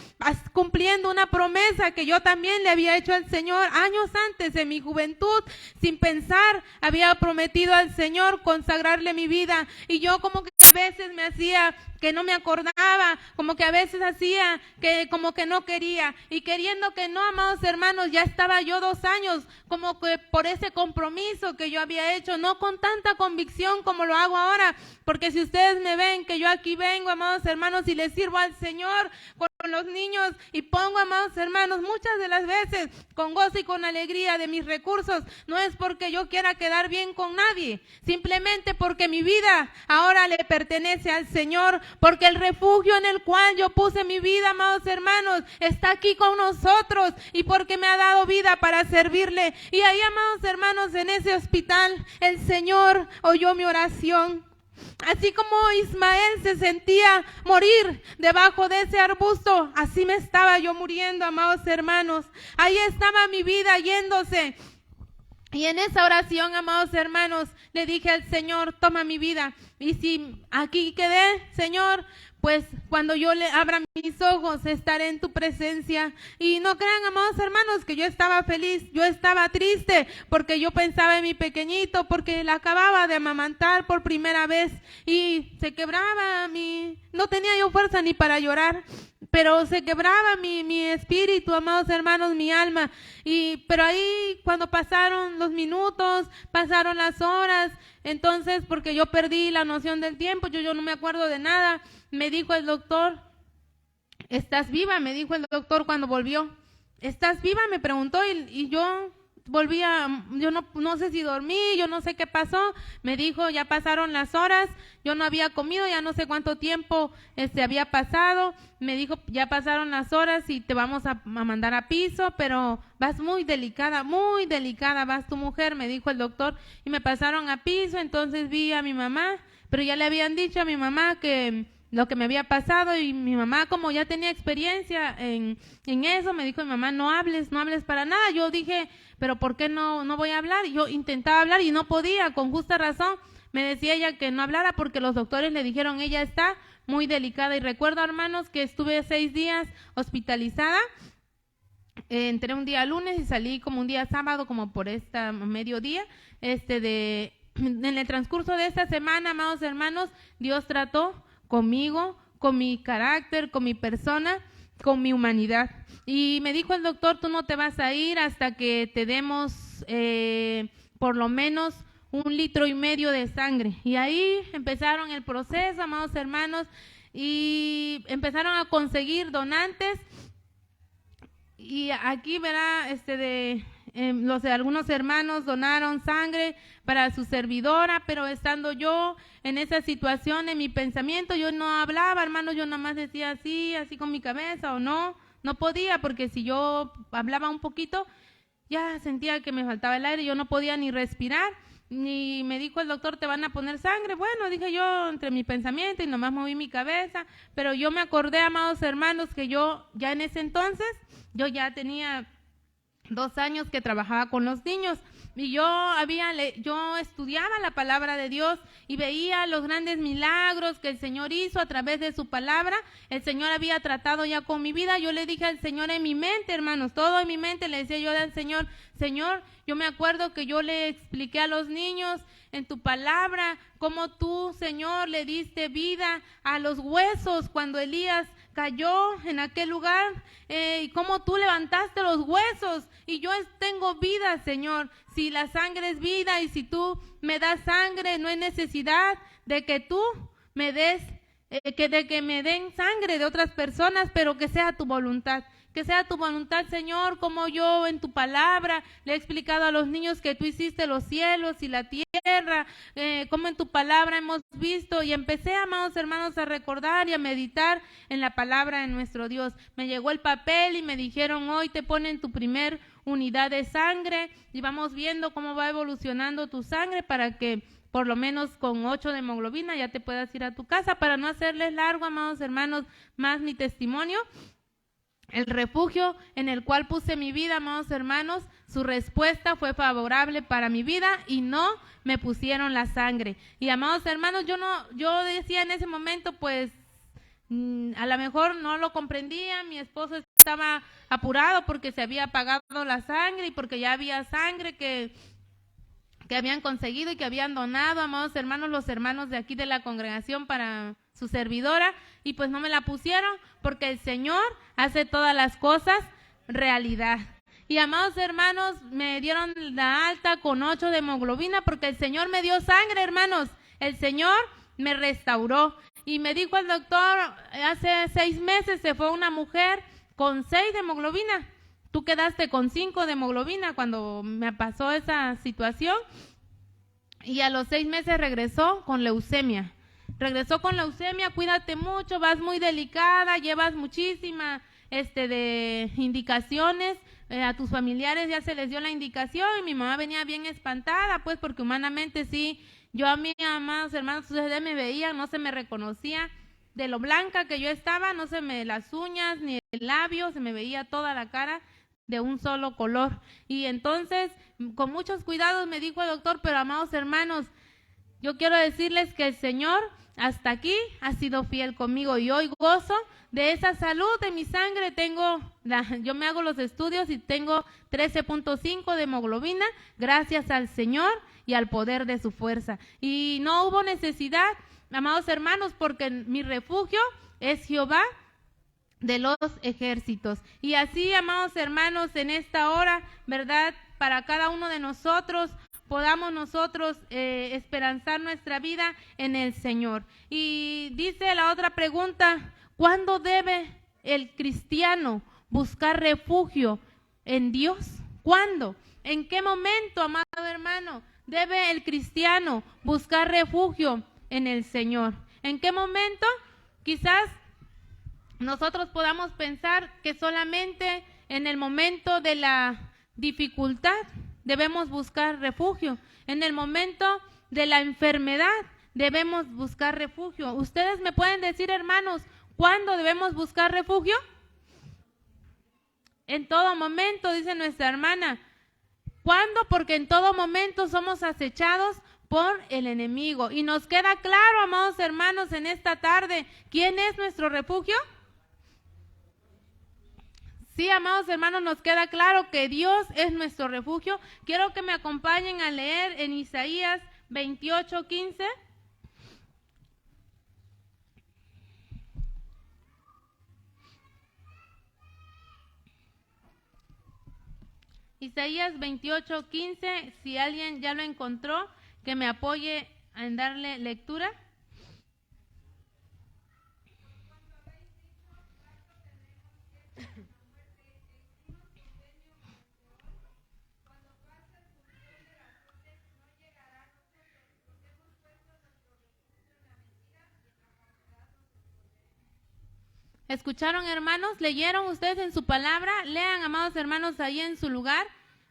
Speaker 1: cumpliendo una promesa que yo también le había hecho al Señor años antes, en mi juventud, sin pensar, había prometido al Señor consagrarle mi vida. Y yo como que a veces me hacía que no me acordaba, como que a veces hacía que como que no quería, y queriendo que no, amados hermanos, ya estaba yo 2 años, como que por ese compromiso que yo había hecho, no con tanta convicción como lo hago ahora, porque si ustedes me ven que yo aquí vengo, amados hermanos, y les sirvo al Señor con los niños, y pongo, amados hermanos, muchas de las veces con gozo y con alegría de mis recursos, no es porque yo quiera quedar bien con nadie, simplemente porque mi vida ahora le pertenece al Señor, porque el refugio en el cual yo puse mi vida, amados hermanos, está aquí con nosotros, y porque me ha dado vida para servirle. Y ahí, amados hermanos, en ese hospital, el Señor oyó mi oración. Así como Ismael se sentía morir debajo de ese arbusto, así me estaba yo muriendo, amados hermanos. Ahí estaba mi vida yéndose. Y en esa oración, amados hermanos, le dije al Señor, toma mi vida. Y si aquí quedé, Señor, pues cuando yo le abra mis ojos, estaré en tu presencia. Y no crean, amados hermanos, que yo estaba feliz, yo estaba triste, porque yo pensaba en mi pequeñito, porque la acababa de amamantar por primera vez, y se quebraba no tenía yo fuerza ni para llorar, pero se quebraba mi espíritu, amados hermanos, mi alma. Pero ahí, cuando pasaron los minutos, pasaron las horas, entonces, porque yo perdí la noción del tiempo, yo no me acuerdo de nada, me dijo el doctor, ¿estás viva? Me dijo el doctor cuando volvió. ¿Estás viva? Me preguntó, y yo yo no sé si dormí, yo no sé qué pasó. Me dijo, ya pasaron las horas, yo no había comido, ya no sé cuánto tiempo había pasado. Me dijo, ya pasaron las horas y te vamos a mandar a piso, pero vas muy delicada, vas tu mujer, me dijo el doctor. Y me pasaron a piso, entonces vi a mi mamá, pero ya le habían dicho a mi mamá que lo que me había pasado, y mi mamá, como ya tenía experiencia en eso, me dijo, mi mamá, no hables para nada. Yo dije, pero ¿por qué no voy a hablar? Yo intentaba hablar y no podía, con justa razón. Me decía ella que no hablara porque los doctores le dijeron, ella está muy delicada. Y recuerdo, hermanos, que estuve 6 días hospitalizada. Entré un día lunes y salí como un día sábado, como por mediodía. En el transcurso de esta semana, amados hermanos, Dios trató conmigo, con mi carácter, con mi persona, con mi humanidad. Y me dijo el doctor, tú no te vas a ir hasta que te demos por lo menos 1,5 litros de sangre. Y ahí empezaron el proceso, amados hermanos, y empezaron a conseguir donantes. Y aquí verá, algunos hermanos donaron sangre para su servidora, pero estando yo en esa situación, en mi pensamiento, yo no hablaba, hermanos, yo nada más decía así con mi cabeza, o no podía, porque si yo hablaba un poquito, ya sentía que me faltaba el aire, yo no podía ni respirar. y me dijo el doctor, te van a poner sangre. Bueno, dije yo entre mi pensamiento y nomás moví mi cabeza, pero yo me acordé, amados hermanos, que yo ya en ese entonces, yo ya tenía 2 años que trabajaba con los niños y yo estudiaba la palabra de Dios y veía los grandes milagros que el Señor hizo a través de su palabra. El Señor había tratado ya con mi vida. Yo le dije al Señor en mi mente, hermanos, todo en mi mente le decía yo al Señor, Señor, yo me acuerdo que yo le expliqué a los niños en tu palabra cómo tú, Señor, le diste vida a los huesos cuando Elías cayó en aquel lugar, y cómo tú levantaste los huesos, y yo tengo vida, Señor. Si la sangre es vida y si tú me das sangre, no hay necesidad de que tú me des, de que me den sangre de otras personas, pero que sea tu voluntad. Que sea tu voluntad, Señor, como yo en tu palabra le he explicado a los niños que tú hiciste los cielos y la tierra, como en tu palabra hemos visto, y empecé, amados hermanos, a recordar y a meditar en la palabra de nuestro Dios. Me llegó el papel y me dijeron, hoy te ponen tu primer unidad de sangre y vamos viendo cómo va evolucionando tu sangre para que por lo menos con 8 de hemoglobina ya te puedas ir a tu casa. Para no hacerles largo, amados hermanos, más mi testimonio, el refugio en el cual puse mi vida, amados hermanos, su respuesta fue favorable para mi vida y no me pusieron la sangre. Y amados hermanos, yo decía en ese momento, pues a lo mejor no lo comprendía. Mi esposo estaba apurado porque se había pagado la sangre y porque ya había sangre que habían conseguido y que habían donado, amados hermanos, los hermanos de aquí de la congregación para su servidora, y pues no me la pusieron porque el Señor hace todas las cosas realidad. Y amados hermanos, me dieron la alta con 8 de hemoglobina porque el Señor me dio sangre, hermanos. El Señor me restauró. Y me dijo el doctor, hace 6 meses se fue una mujer con 6 de hemoglobina. Tú quedaste con 5 de hemoglobina cuando me pasó esa situación. Y a los 6 meses regresó con leucemia. Cuídate mucho, vas muy delicada, llevas muchísima de indicaciones, a tus familiares ya se les dio la indicación, y mi mamá venía bien espantada, pues porque humanamente sí, yo a mí, amados hermanos, ustedes me veían, no se me reconocía de lo blanca que yo estaba, no se me las uñas ni el labio, se me veía toda la cara de un solo color. Y entonces, con muchos cuidados me dijo el doctor, pero amados hermanos, yo quiero decirles que el Señor hasta aquí ha sido fiel conmigo y hoy gozo de esa salud de mi sangre. Yo me hago los estudios y tengo 13.5 de hemoglobina gracias al Señor y al poder de su fuerza. Y no hubo necesidad, amados hermanos, porque mi refugio es Jehová de los ejércitos. Y así, amados hermanos, en esta hora, ¿verdad? Para cada uno de nosotros, podamos nosotros esperanzar nuestra vida en el Señor. Y dice la otra pregunta, ¿cuándo debe el cristiano buscar refugio en Dios? ¿Cuándo? ¿En qué momento, amado hermano, debe el cristiano buscar refugio en el Señor? ¿En qué momento? Quizás nosotros podamos pensar que solamente en el momento de la dificultad debemos buscar refugio. En el momento de la enfermedad debemos buscar refugio. ¿Ustedes me pueden decir, hermanos, cuándo debemos buscar refugio? En todo momento, dice nuestra hermana. ¿Cuándo? Porque en todo momento somos acechados por el enemigo. Y nos queda claro, amados hermanos, en esta tarde, ¿quién es nuestro refugio? Sí, amados hermanos, nos queda claro que Dios es nuestro refugio. Quiero que me acompañen a leer en Isaías 28:15. Isaías 28:15, si alguien ya lo encontró, que me apoye en darle lectura. ¿Escucharon, hermanos? ¿Leyeron ustedes en su palabra? Lean, amados hermanos, ahí en su lugar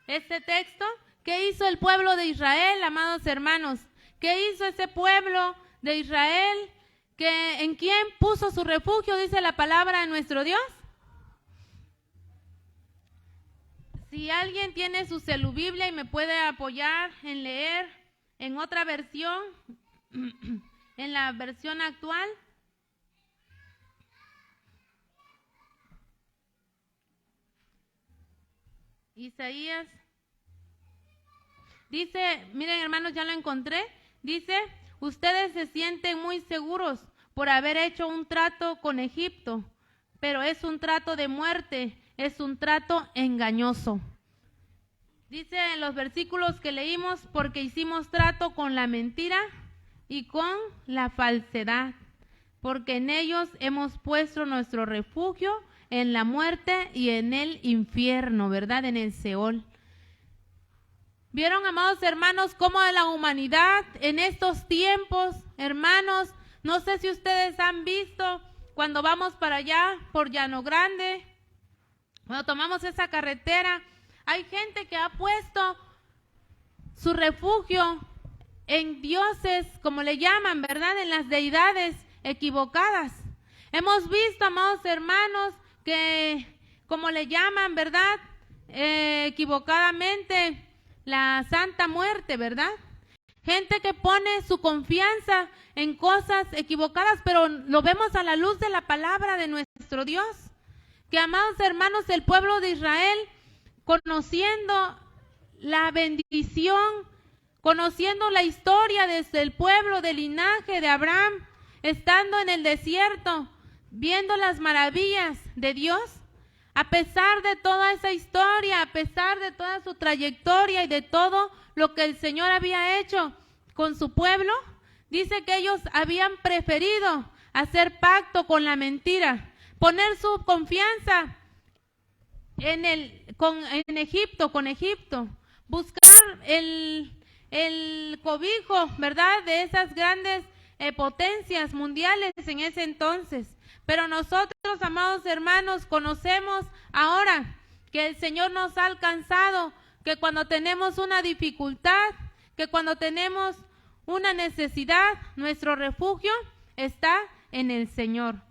Speaker 1: este texto ¿Qué hizo el pueblo de Israel, amados hermanos? ¿Qué hizo ese pueblo de Israel? ¿En quién puso su refugio, dice la palabra de nuestro Dios? Si alguien tiene su Biblia y me puede apoyar en leer en otra versión, en la versión actual. Isaías. Dice, miren hermanos, ya lo encontré. Dice, ustedes se sienten muy seguros por haber hecho un trato con Egipto, pero es un trato de muerte, es un trato engañoso. Dice en los versículos que leímos, porque hicimos trato con la mentira y con la falsedad, porque en ellos hemos puesto nuestro refugio en la muerte y en el infierno, ¿verdad? En el Seol. ¿Vieron, amados hermanos, cómo la humanidad en estos tiempos, hermanos, no sé si ustedes han visto cuando vamos para allá, por Llano Grande, cuando tomamos esa carretera, hay gente que ha puesto su refugio en dioses, como le llaman, ¿verdad? En las deidades equivocadas. Hemos visto, amados hermanos, que, como le llaman, ¿verdad? Equivocadamente, la Santa Muerte, ¿verdad? Gente que pone su confianza en cosas equivocadas, pero lo vemos a la luz de la palabra de nuestro Dios. Que, amados hermanos, el pueblo de Israel, conociendo la bendición, conociendo la historia desde el pueblo del linaje de Abraham, estando en el desierto, viendo las maravillas de Dios, a pesar de toda esa historia, a pesar de toda su trayectoria y de todo lo que el Señor había hecho con su pueblo, dice que ellos habían preferido hacer pacto con la mentira, poner su confianza en Egipto, con Egipto, buscar el cobijo, ¿verdad?, de esas grandes potencias mundiales en ese entonces. Pero nosotros, amados hermanos, conocemos ahora que el Señor nos ha alcanzado, que cuando tenemos una dificultad, que cuando tenemos una necesidad, nuestro refugio está en el Señor.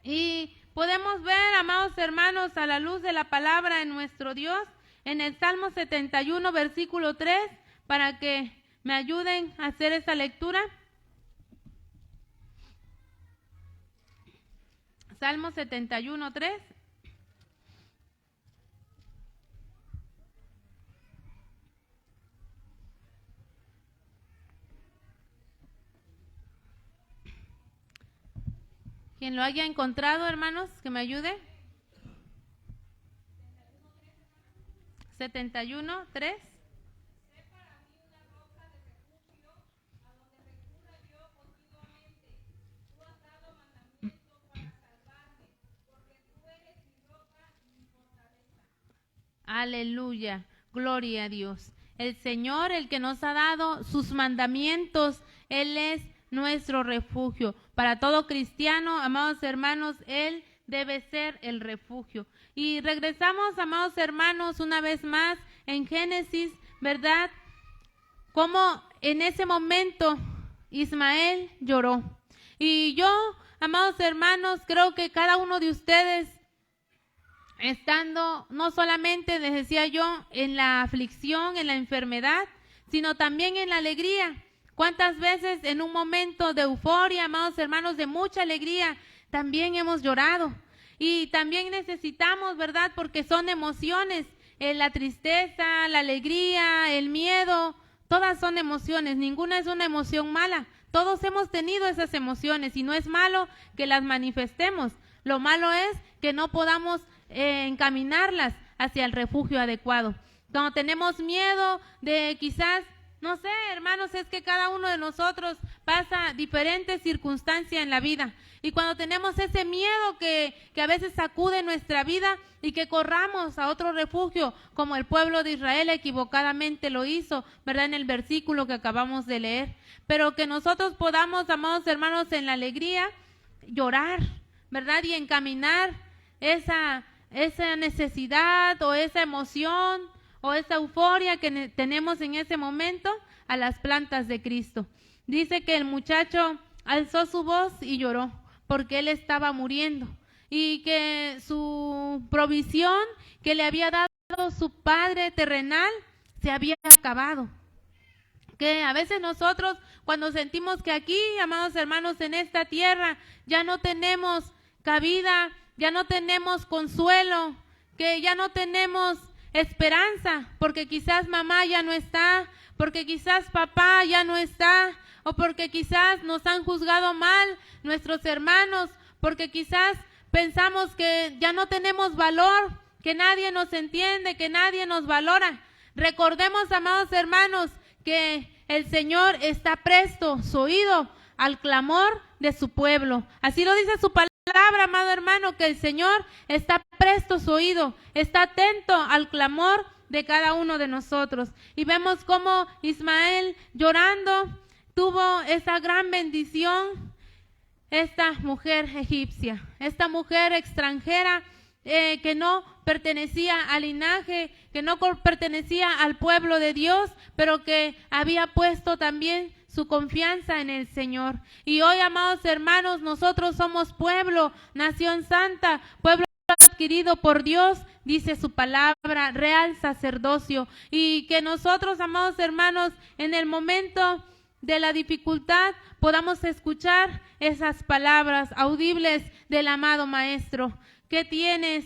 Speaker 1: Y podemos ver, amados hermanos, a la luz de la palabra de nuestro Dios, en el Salmo 71, versículo 3, para que me ayuden a hacer esa lectura. Salmo 71, 3. Quien lo haya encontrado, hermanos, que me ayude. 71, 3. Aleluya, gloria a Dios. El Señor, el que nos ha dado sus mandamientos, Él es nuestro refugio. Para todo cristiano, amados hermanos, Él debe ser el refugio. Y regresamos, amados hermanos, una vez más en Génesis, ¿verdad? Como en ese momento Ismael lloró. Y yo, amados hermanos, creo que cada uno de ustedes, estando no solamente, les decía yo, en la aflicción, en la enfermedad, sino también en la alegría. ¿Cuántas veces en un momento de euforia, amados hermanos, de mucha alegría, también hemos llorado? Y también necesitamos, ¿verdad? Porque son emociones, la tristeza, la alegría, el miedo, todas son emociones, ninguna es una emoción mala. Todos hemos tenido esas emociones y no es malo que las manifestemos. Lo malo es que no podamos encaminarlas hacia el refugio adecuado. Cuando tenemos miedo de quizás, no sé, hermanos, es que cada uno de nosotros pasa diferentes circunstancias en la vida. Y cuando tenemos ese miedo que a veces sacude nuestra vida y que corramos a otro refugio, como el pueblo de Israel equivocadamente lo hizo, ¿verdad? En el versículo que acabamos de leer. Pero que nosotros podamos, amados hermanos, en la alegría, llorar, ¿verdad? Y encaminar esa necesidad o esa emoción o esa euforia que tenemos en ese momento a las plantas de Cristo. Dice que el muchacho alzó su voz y lloró porque él estaba muriendo y que su provisión que le había dado su padre terrenal se había acabado. Que a veces nosotros cuando sentimos que aquí, amados hermanos, en esta tierra ya no tenemos cabida, ya no tenemos consuelo, que ya no tenemos esperanza, porque quizás mamá ya no está, porque quizás papá ya no está, o porque quizás nos han juzgado mal nuestros hermanos, porque quizás pensamos que ya no tenemos valor, que nadie nos entiende, que nadie nos valora. Recordemos, amados hermanos, que el Señor está presto su oído al clamor de su pueblo. Así lo dice su palabra, amado hermano, que el Señor está presto su oído, está atento al clamor de cada uno de nosotros. Y vemos cómo Ismael, llorando, tuvo esa gran bendición, esta mujer egipcia, esta mujer extranjera, que no pertenecía al linaje, que no pertenecía al pueblo de Dios, pero que había puesto también su confianza en el Señor. Y hoy, amados hermanos, nosotros somos pueblo, nación santa, pueblo adquirido por Dios, dice su palabra, real sacerdocio, y que nosotros, amados hermanos, en el momento de la dificultad podamos escuchar esas palabras audibles del amado Maestro. ¿Qué tienes,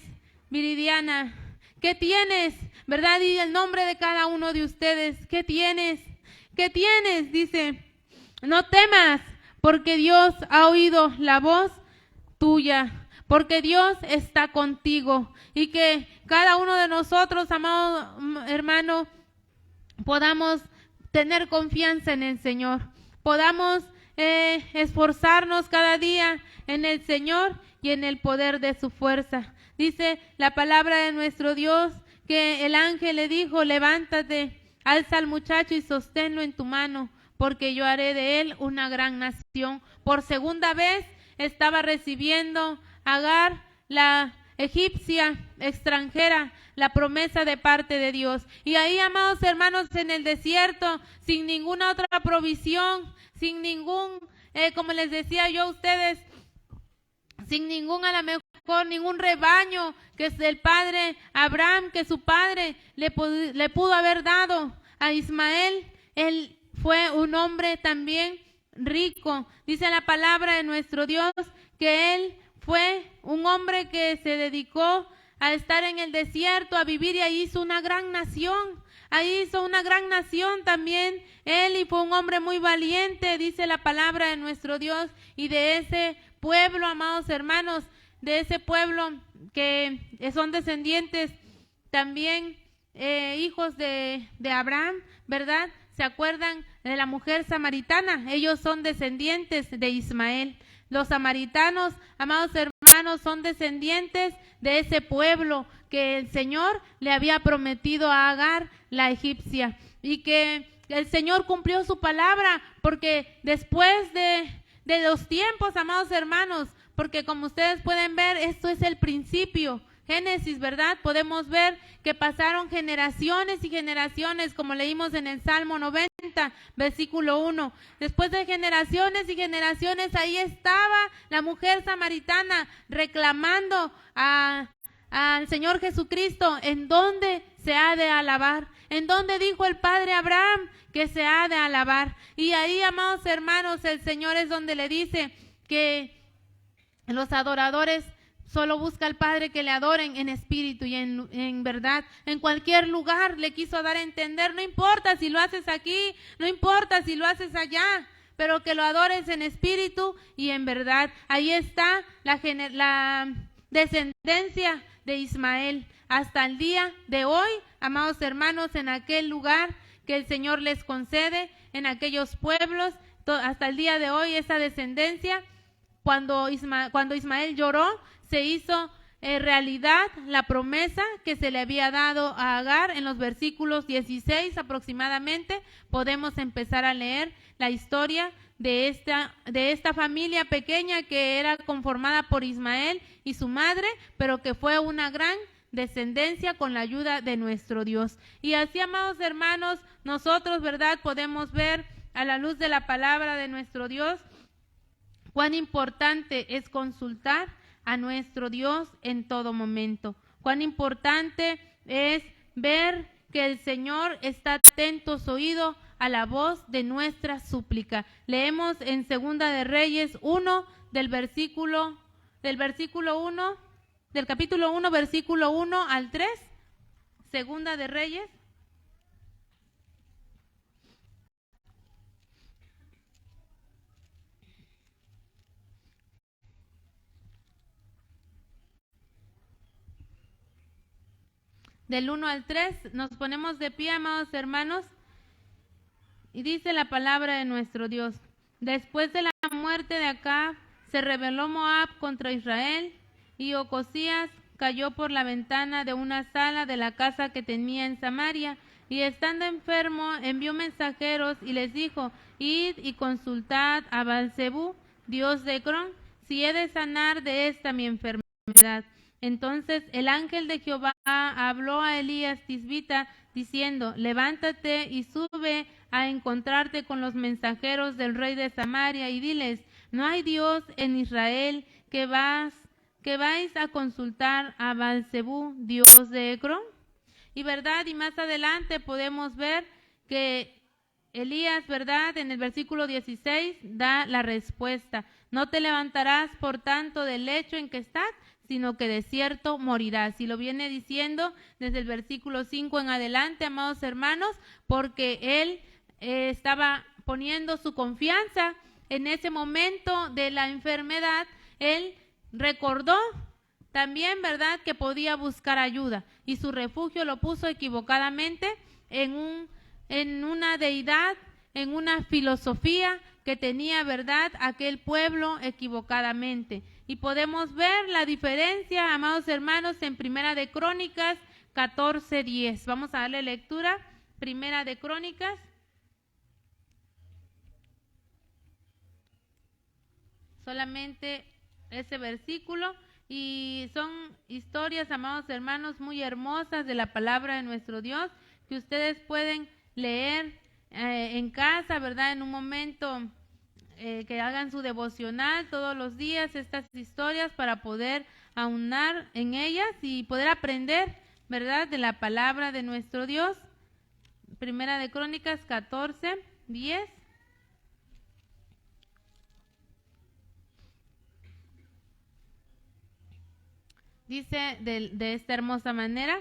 Speaker 1: Viridiana? ¿Qué tienes? ¿Verdad? Y el nombre de cada uno de ustedes. ¿Qué tienes? ¿Qué tienes? Dice, no temas, porque Dios ha oído la voz tuya, porque Dios está contigo. Y que cada uno de nosotros, amado hermano, podamos tener confianza en el Señor, podamos esforzarnos cada día en el Señor y en el poder de su fuerza. Dice la palabra de nuestro Dios que el ángel le dijo, levántate, alza al muchacho y sosténlo en tu mano, porque yo haré de él una gran nación. Por segunda vez estaba recibiendo Agar, la egipcia extranjera, la promesa de parte de Dios. Y ahí, amados hermanos, en el desierto, sin ninguna otra provisión, sin ningún, como les decía yo a ustedes, sin ningún, a lo mejor, ningún rebaño que es el padre Abraham, que su padre le pudo haber dado a Ismael. Él fue un hombre también rico. Dice la palabra de nuestro Dios que él fue un hombre que se dedicó a estar en el desierto, a vivir, y ahí hizo una gran nación. Ahí hizo una gran nación también él, y fue un hombre muy valiente, dice la palabra de nuestro Dios. Y de ese pueblo, amados hermanos, de ese pueblo que son descendientes también, hijos de Abraham, ¿verdad? ¿Se acuerdan de la mujer samaritana? Ellos son descendientes de Ismael. Los samaritanos, amados hermanos, son descendientes de ese pueblo que el Señor le había prometido a Agar, la egipcia, y que el Señor cumplió su palabra, porque después de los tiempos, amados hermanos, porque como ustedes pueden ver, esto es el principio, Génesis, ¿verdad? Podemos ver que pasaron generaciones y generaciones, como leímos en el Salmo 90, versículo 1. Después de generaciones y generaciones, ahí estaba la mujer samaritana reclamando al Señor Jesucristo, ¿en dónde se ha de alabar? ¿En dónde dijo el padre Abraham que se ha de alabar? Y ahí, amados hermanos, el Señor es donde le dice que los adoradores solo busca al Padre que le adoren en espíritu y en verdad. En cualquier lugar le quiso dar a entender, no importa si lo haces aquí, no importa si lo haces allá, pero que lo adores en espíritu y en verdad. Ahí está la descendencia de Ismael hasta el día de hoy, amados hermanos, en aquel lugar que el Señor les concede, en aquellos pueblos, hasta el día de hoy esa descendencia. Cuando Ismael lloró, se hizo realidad la promesa que se le había dado a Agar. En los versículos 16 aproximadamente podemos empezar a leer la historia de esta familia pequeña que era conformada por Ismael y su madre, pero que fue una gran descendencia con la ayuda de nuestro Dios. Y así, amados hermanos, nosotros, ¿verdad?, podemos ver a la luz de la palabra de nuestro Dios cuán importante es consultar a nuestro Dios en todo momento. Cuán importante es ver que el Señor está atento su oído a la voz de nuestra súplica. Leemos en Segunda de Reyes 1, del capítulo 1, versículo 1 al 3. Segunda de Reyes. Del 1 al 3, nos ponemos de pie, amados hermanos, y dice la palabra de nuestro Dios. Después de la muerte de Acab, se rebeló Moab contra Israel, y Ocosías cayó por la ventana de una sala de la casa que tenía en Samaria, y estando enfermo, envió mensajeros y les dijo: id y consultad a Baal-zebú, dios de Ecrón, si he de sanar de esta mi enfermedad. Entonces el ángel de Jehová habló a Elías Tisbita, diciendo: levántate y sube a encontrarte con los mensajeros del rey de Samaria, y diles: no hay Dios en Israel, que vais a consultar a Baal-zebú, dios de Ecrón. Y verdad, y más adelante podemos ver que Elías, verdad, en el versículo 16 da la respuesta: no te levantarás por tanto del lecho en que estás, sino que de cierto morirás. Y lo viene diciendo desde el versículo 5 en adelante, amados hermanos, porque él estaba poniendo su confianza en ese momento de la enfermedad. Él recordó también, verdad, que podía buscar ayuda, y su refugio lo puso equivocadamente en una deidad, en una filosofía que tenía, verdad, aquel pueblo equivocadamente. Y podemos ver la diferencia, amados hermanos, en Primera de Crónicas 14:10. Vamos a darle lectura. Primera de Crónicas. Solamente ese versículo. Y son historias, amados hermanos, muy hermosas de la palabra de nuestro Dios, que ustedes pueden leer en casa, ¿verdad? En un momento que hagan su devocional todos los días, estas historias, para poder aunar en ellas y poder aprender, ¿verdad?, de la palabra de nuestro Dios. Primera de Crónicas 14:10. Dice de esta hermosa manera: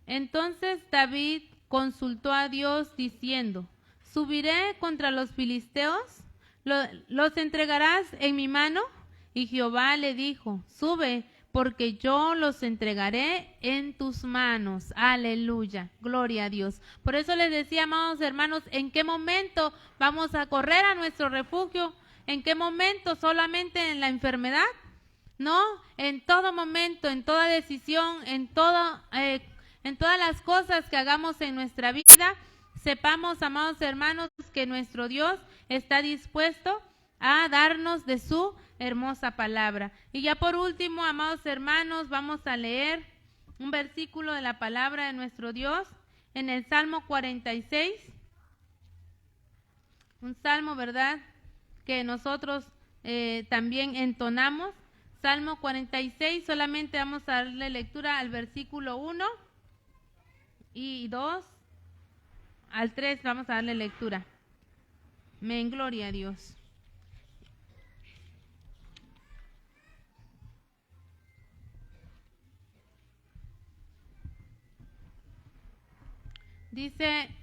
Speaker 1: entonces David consultó a Dios diciendo: ¿subiré contra los filisteos? ¿Los entregarás en mi mano? Y Jehová le dijo: sube, porque yo los entregaré en tus manos. Aleluya, gloria a Dios. Por eso les decía, amados hermanos, ¿en qué momento vamos a correr a nuestro refugio? ¿En qué momento? ¿Solamente en la enfermedad? No, en todo momento, en toda decisión, en todas las cosas que hagamos en nuestra vida, sepamos, amados hermanos, que nuestro Dios está dispuesto a darnos de su hermosa palabra. Y ya por último, amados hermanos, vamos a leer un versículo de la palabra de nuestro Dios en el Salmo 46. Un salmo, ¿verdad?, que nosotros también entonamos. Salmo 46, solamente vamos a darle lectura al versículo 1 y 2, al 3 vamos a darle lectura. Amén, gloria a Dios. Dice,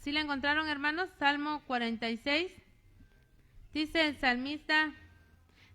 Speaker 1: ¿sí la encontraron, hermanos? Salmo 46. Dice el salmista: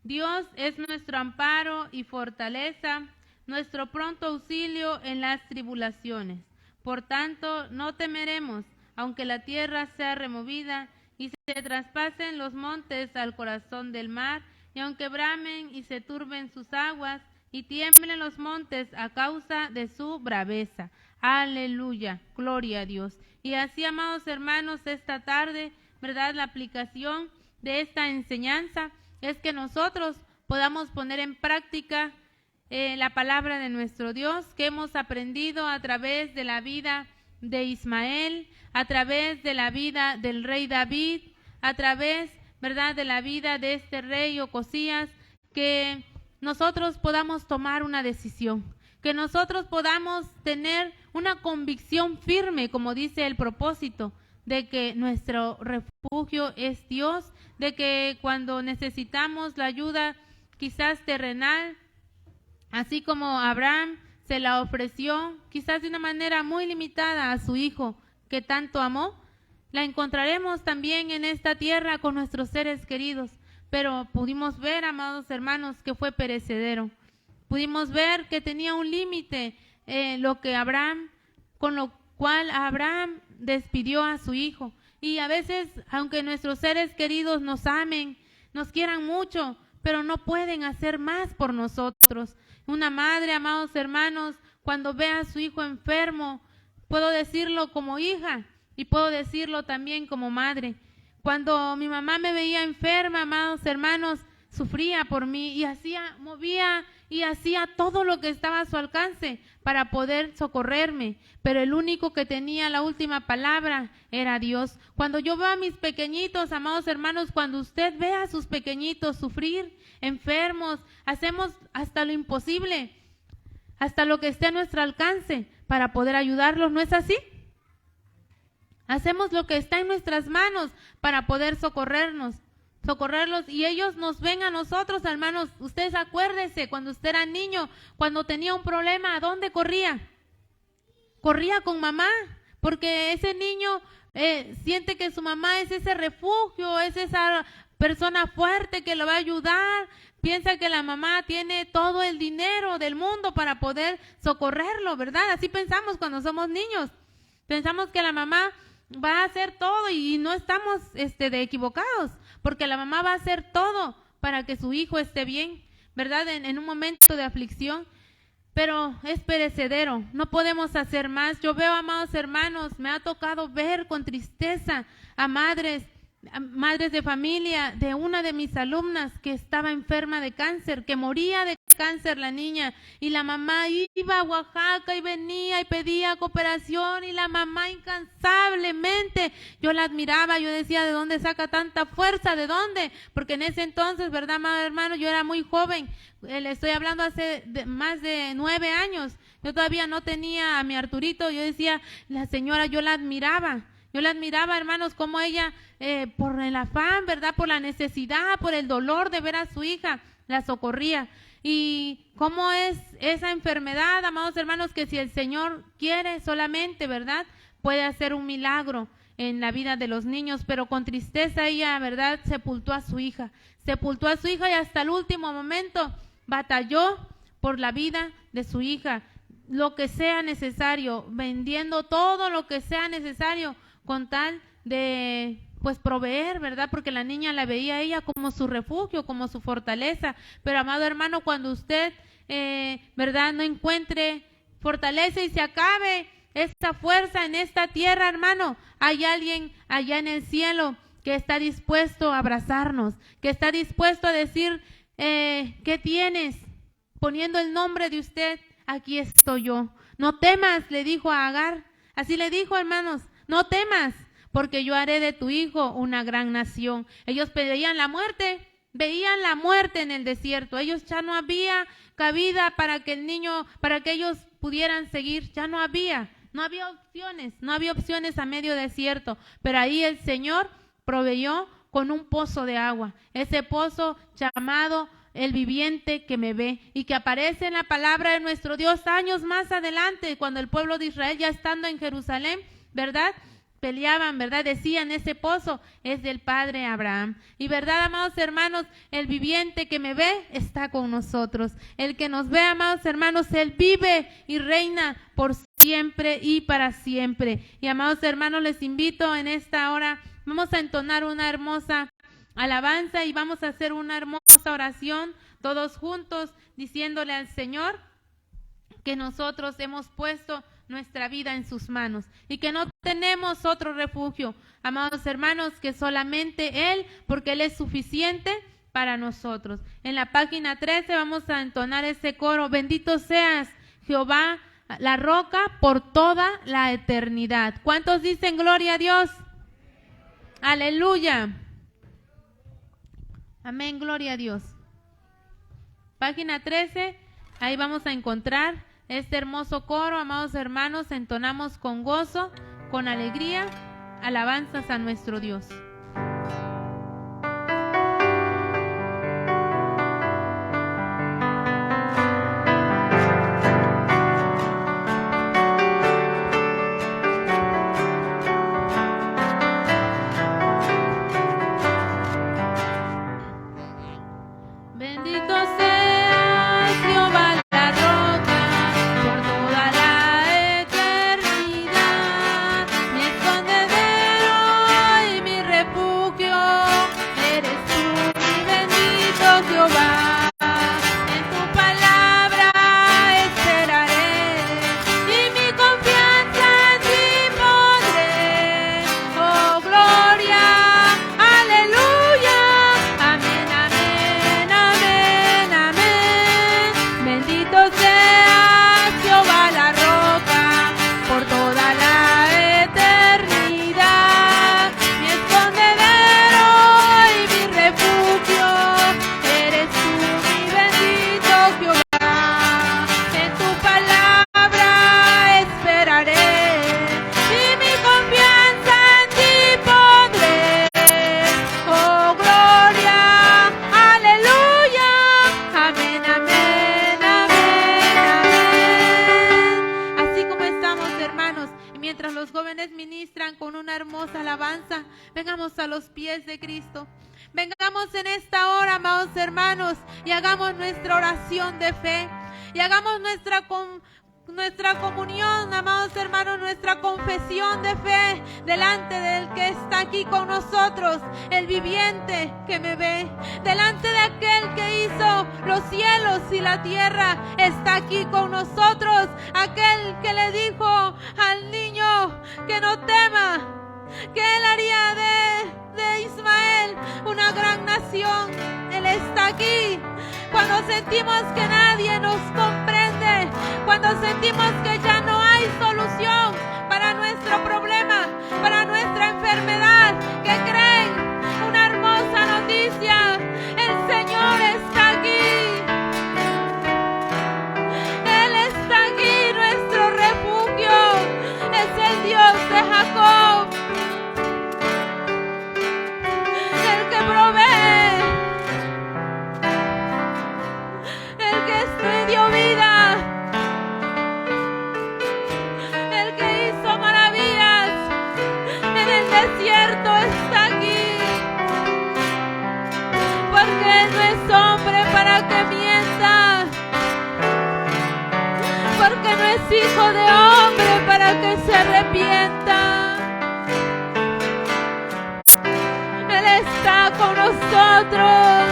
Speaker 1: Dios es nuestro amparo y fortaleza, nuestro pronto auxilio en las tribulaciones. Por tanto, no temeremos, aunque la tierra sea removida y se traspasen los montes al corazón del mar, y aunque bramen y se turben sus aguas, y tiemblen los montes a causa de su braveza. Aleluya, gloria a Dios. Y así, amados hermanos, esta tarde, ¿verdad?, la aplicación de esta enseñanza es que nosotros podamos poner en práctica la palabra de nuestro Dios que hemos aprendido a través de la vida de Ismael, a través de la vida del rey David, a través, ¿verdad?, de la vida de este rey Ocosías, que nosotros podamos tomar una decisión, que nosotros podamos tener una convicción firme, como dice el propósito, de que nuestro refugio es Dios, de que cuando necesitamos la ayuda quizás terrenal, así como Abraham se la ofreció, quizás de una manera muy limitada a su hijo que tanto amó, la encontraremos también en esta tierra con nuestros seres queridos. Pero pudimos ver, amados hermanos, que fue perecedero. Pudimos ver que tenía un límite lo que Abraham, con lo cual Abraham despidió a su hijo. Y a veces, aunque nuestros seres queridos nos amen, nos quieran mucho, pero no pueden hacer más por nosotros. Una madre, amados hermanos, cuando ve a su hijo enfermo, puedo decirlo como hija y puedo decirlo también como madre. Cuando mi mamá me veía enferma, amados hermanos, sufría por mí y movía y hacía todo lo que estaba a su alcance para poder socorrerme, pero el único que tenía la última palabra era Dios. Cuando yo veo a mis pequeñitos, amados hermanos, cuando usted ve a sus pequeñitos sufrir, enfermos, hacemos hasta lo imposible, hasta lo que esté a nuestro alcance para poder ayudarlos, ¿no es así? Hacemos lo que está en nuestras manos para poder socorrerlos, y ellos nos ven a nosotros, hermanos. Ustedes acuérdense, cuando usted era niño, cuando tenía un problema, ¿a dónde corría? Corría con mamá, porque ese niño siente que su mamá es ese refugio, es esa persona fuerte que lo va a ayudar, piensa que la mamá tiene todo el dinero del mundo para poder socorrerlo, ¿verdad? Así pensamos cuando somos niños, pensamos que la mamá va a hacer todo y no estamos de equivocados, porque la mamá va a hacer todo para que su hijo esté bien, ¿verdad? En un momento de aflicción, pero es perecedero, no podemos hacer más. Yo veo, amados hermanos, me ha tocado ver con tristeza a madres de familia de una de mis alumnas que estaba enferma de cáncer, que moría de cáncer la niña, y la mamá iba a Oaxaca y venía y pedía cooperación, y la mamá incansablemente, yo la admiraba, yo decía, ¿de dónde saca tanta fuerza? ¿De dónde? Porque en ese entonces, ¿verdad, amado hermano? Yo era muy joven, le estoy hablando hace más de 9 años, yo todavía no tenía a mi Arturito. Yo decía, la señora, yo la admiraba, hermanos, como ella, por el afán, ¿verdad? Por la necesidad, por el dolor de ver a su hija, la socorría. Y cómo es esa enfermedad, amados hermanos, que si el Señor quiere solamente, ¿verdad?, puede hacer un milagro en la vida de los niños, pero con tristeza ella, ¿verdad?, sepultó a su hija y hasta el último momento batalló por la vida de su hija, lo que sea necesario, vendiendo todo lo que sea necesario con tal de pues proveer, ¿verdad? Porque la niña la veía a ella como su refugio, como su fortaleza. Pero, amado hermano, cuando usted, ¿verdad?, no encuentre fortaleza y se acabe esta fuerza en esta tierra, hermano, hay alguien allá en el cielo que está dispuesto a abrazarnos, que está dispuesto a decir, ¿qué tienes? Poniendo el nombre de usted, aquí estoy yo. No temas, le dijo a Agar. Así le dijo, hermanos, no temas, porque yo haré de tu hijo una gran nación. Ellos veían la muerte en el desierto. Ellos ya no había cabida para que el niño, para que ellos pudieran seguir, ya no había opciones a medio desierto. Pero ahí el Señor proveyó con un pozo de agua, ese pozo llamado el viviente que me ve, y que aparece en la palabra de nuestro Dios años más adelante, cuando el pueblo de Israel, ya estando en Jerusalén, ¿verdad?, peleaban, ¿verdad?, decían, ese pozo es del padre Abraham. Y verdad, amados hermanos, el viviente que me ve está con nosotros. El que nos ve, amados hermanos, Él vive y reina por siempre y para siempre. Y, amados hermanos, les invito en esta hora, vamos a entonar una hermosa alabanza y vamos a hacer una hermosa oración todos juntos, diciéndole al Señor que nosotros hemos puesto nuestra vida en sus manos y que no tenemos otro refugio, amados hermanos, que solamente Él, porque Él es suficiente para nosotros. En la página 13 vamos a entonar ese coro: bendito seas, Jehová, la roca, por toda la eternidad. ¿Cuántos dicen gloria a Dios? Aleluya. Amén, gloria a Dios. Página 13, ahí vamos a encontrar este hermoso coro, amados hermanos. Entonamos con gozo, con alegría, alabanzas a nuestro Dios. Vengamos a los pies de Cristo. Vengamos en esta hora, amados hermanos, y hagamos nuestra oración de fe. Y hagamos nuestra comunión, amados hermanos, nuestra confesión de fe delante del que está aquí con nosotros, el viviente que me ve, delante de aquel que hizo los cielos y la tierra. Está aquí con nosotros aquel que le dijo al niño que no tema, que él haría de Ismael una gran nación. Él está aquí. Cuando sentimos que nadie nos comprende, cuando sentimos que ya no hay solución para nuestro problema, para nuestra enfermedad, ¿qué creen? Una hermosa noticia: el Señor está aquí. Él está aquí, nuestro refugio. Es el Dios de Jacob, el que provee, el que me dio vida, el que hizo maravillas en el desierto. Está aquí, porque Él no es hombre para que mienta, porque no es hijo de hombre para que se arrepienta. Él está con nosotros.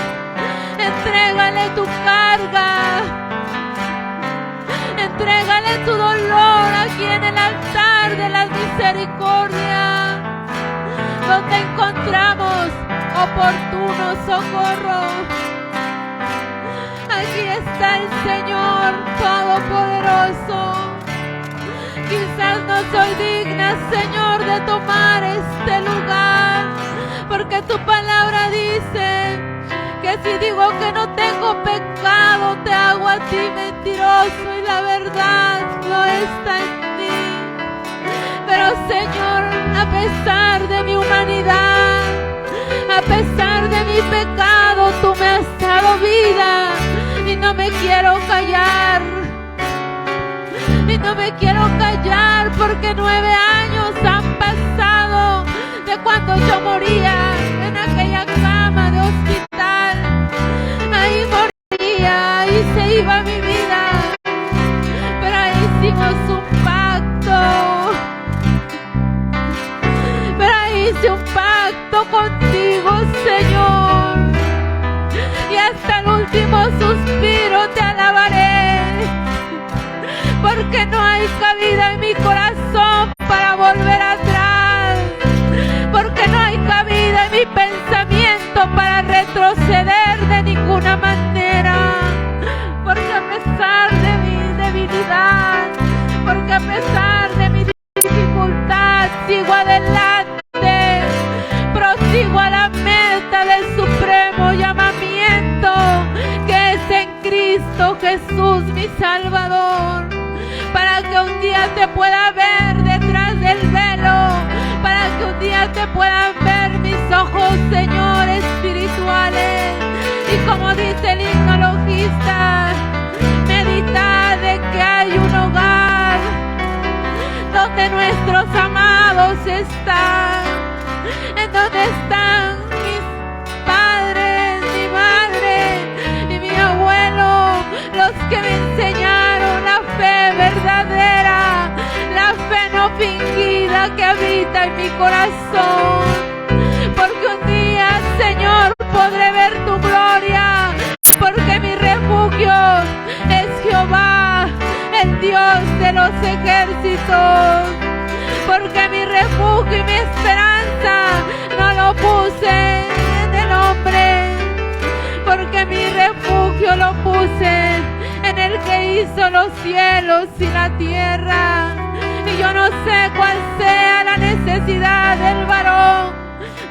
Speaker 1: Entrégale tu carga, entrégale tu dolor aquí en el altar de la misericordia, donde encontramos oportuno socorro. Aquí está el Señor Todopoderoso. Quizás no soy digna, Señor, de tomar este lugar, porque tu palabra dice que si digo que no tengo pecado, te hago a ti mentiroso y la verdad no está en ti. Pero Señor, a pesar de mi humanidad, a pesar de mi pecado, tú me has dado vida y no me quiero callar. Y no me quiero callar, porque 9 años han pasado de cuando yo moría en aquella cama de hospital. Ahí moría y se iba mi vida, pero ahí hicimos un pacto. Pero ahí hice un pacto contigo, Señor, y hasta el último suspiro te alabaré, porque no hay cabida en mi corazón para volver atrás, porque no hay cabida en mi pensamiento para retroceder. pesar de mi dificultad, sigo adelante, prosigo a la meta del supremo llamamiento que es en Cristo Jesús mi Salvador, para que un día te pueda ver detrás del velo, para que un día te puedan ver mis ojos, Señor, espirituales. Y como dice el himnologista, medita de que hay un hogar donde nuestros amados están, en donde están mis padres, mi madre y mi abuelo, los que me enseñaron la fe verdadera, la fe no fingida que habita en mi corazón, porque un día, Señor, podré ver tu gloria, porque mi refugio es Jehová, el Dios de los ejércitos, porque mi refugio y mi esperanza no lo puse en el hombre, porque mi refugio lo puse en el que hizo los cielos y la tierra. Y yo no sé cuál sea la necesidad del varón,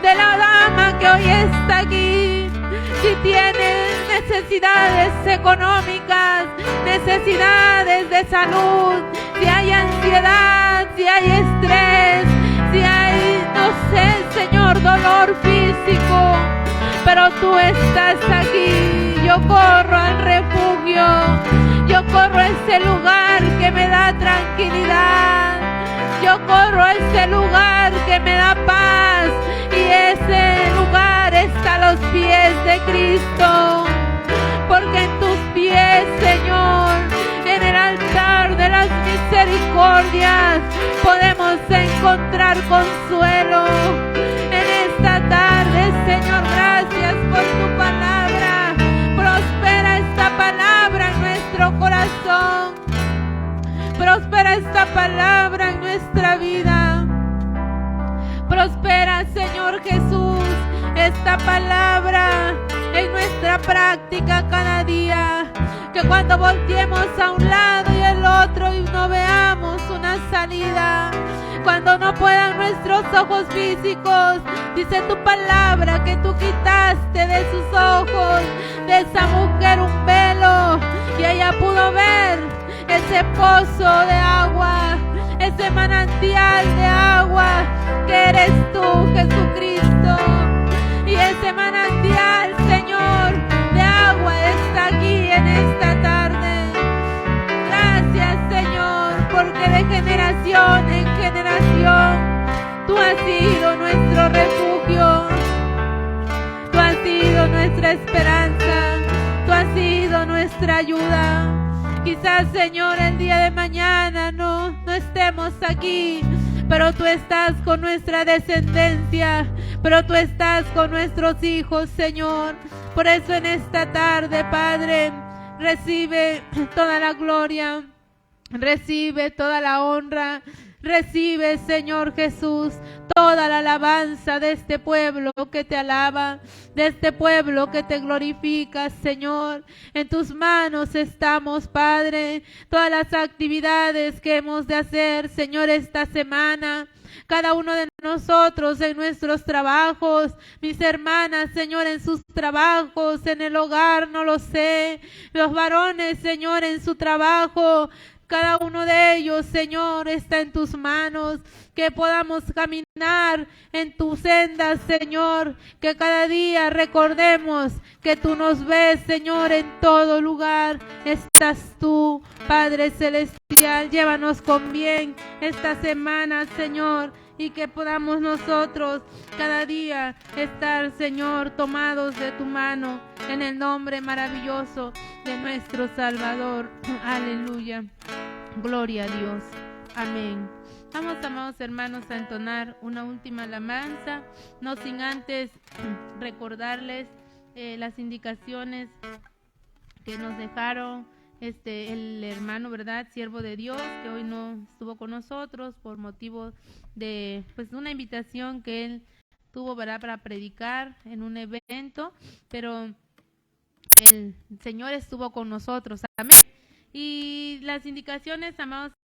Speaker 1: de la dama que hoy está aquí, si tiene necesidades económicas, necesidades de salud, si hay ansiedad, si hay estrés, si hay, no sé, Señor, dolor físico, pero tú estás aquí. Yo corro al refugio, yo corro a ese lugar que me da tranquilidad, yo corro a ese lugar que me da paz, y ese lugar está a los pies de Cristo, porque en tus pies, Señor, en el altar de las misericordias, podemos encontrar consuelo. En esta tarde, Señor, gracias por tu palabra. Prospera esta palabra en nuestro corazón. Prospera esta palabra en nuestra vida. Prospera, Señor Jesús, esta palabra en nuestra práctica cada día. Que cuando volteemos a un lado y el otro y no veamos una salida, cuando no puedan nuestros ojos físicos, dice tu palabra que tú quitaste de sus ojos, de esa mujer, un velo, y ella pudo ver ese pozo de agua, ese manantial de agua que eres tú, Jesucristo. Y ese manantial, Señor, de agua está aquí en esta tarde. Gracias, Señor, porque de generación en generación tú has sido nuestro refugio, tú has sido nuestra esperanza, tú has sido nuestra ayuda. Quizás, Señor, el día de mañana no estemos aquí, pero tú estás con nuestra descendencia, pero tú estás con nuestros hijos, Señor. Por eso en esta tarde, Padre, recibe toda la gloria, recibe toda la honra, recibe, Señor Jesús, toda la alabanza de este pueblo que te alaba, de este pueblo que te glorifica, Señor. En tus manos estamos, Padre, todas las actividades que hemos de hacer, Señor, esta semana. Cada uno de nosotros en nuestros trabajos, mis hermanas, Señor, en sus trabajos, en el hogar, no lo sé, los varones, Señor, en su trabajo. Cada uno de ellos, Señor, está en tus manos. Que podamos caminar en tus sendas, Señor. Que cada día recordemos que tú nos ves, Señor, en todo lugar. Estás tú, Padre Celestial. Llévanos con bien esta semana, Señor. Y que podamos nosotros cada día estar, Señor, tomados de tu mano. En el nombre maravilloso de nuestro Salvador. Aleluya. Gloria a Dios. Amén. Vamos, amados hermanos, a entonar una última alabanza, no sin antes recordarles las indicaciones que nos dejaron el hermano, ¿verdad?, siervo de Dios, que hoy no estuvo con nosotros por motivo de una invitación que él tuvo, ¿verdad?, para predicar en un evento, pero el Señor estuvo con nosotros. Amén. Y las indicaciones, amados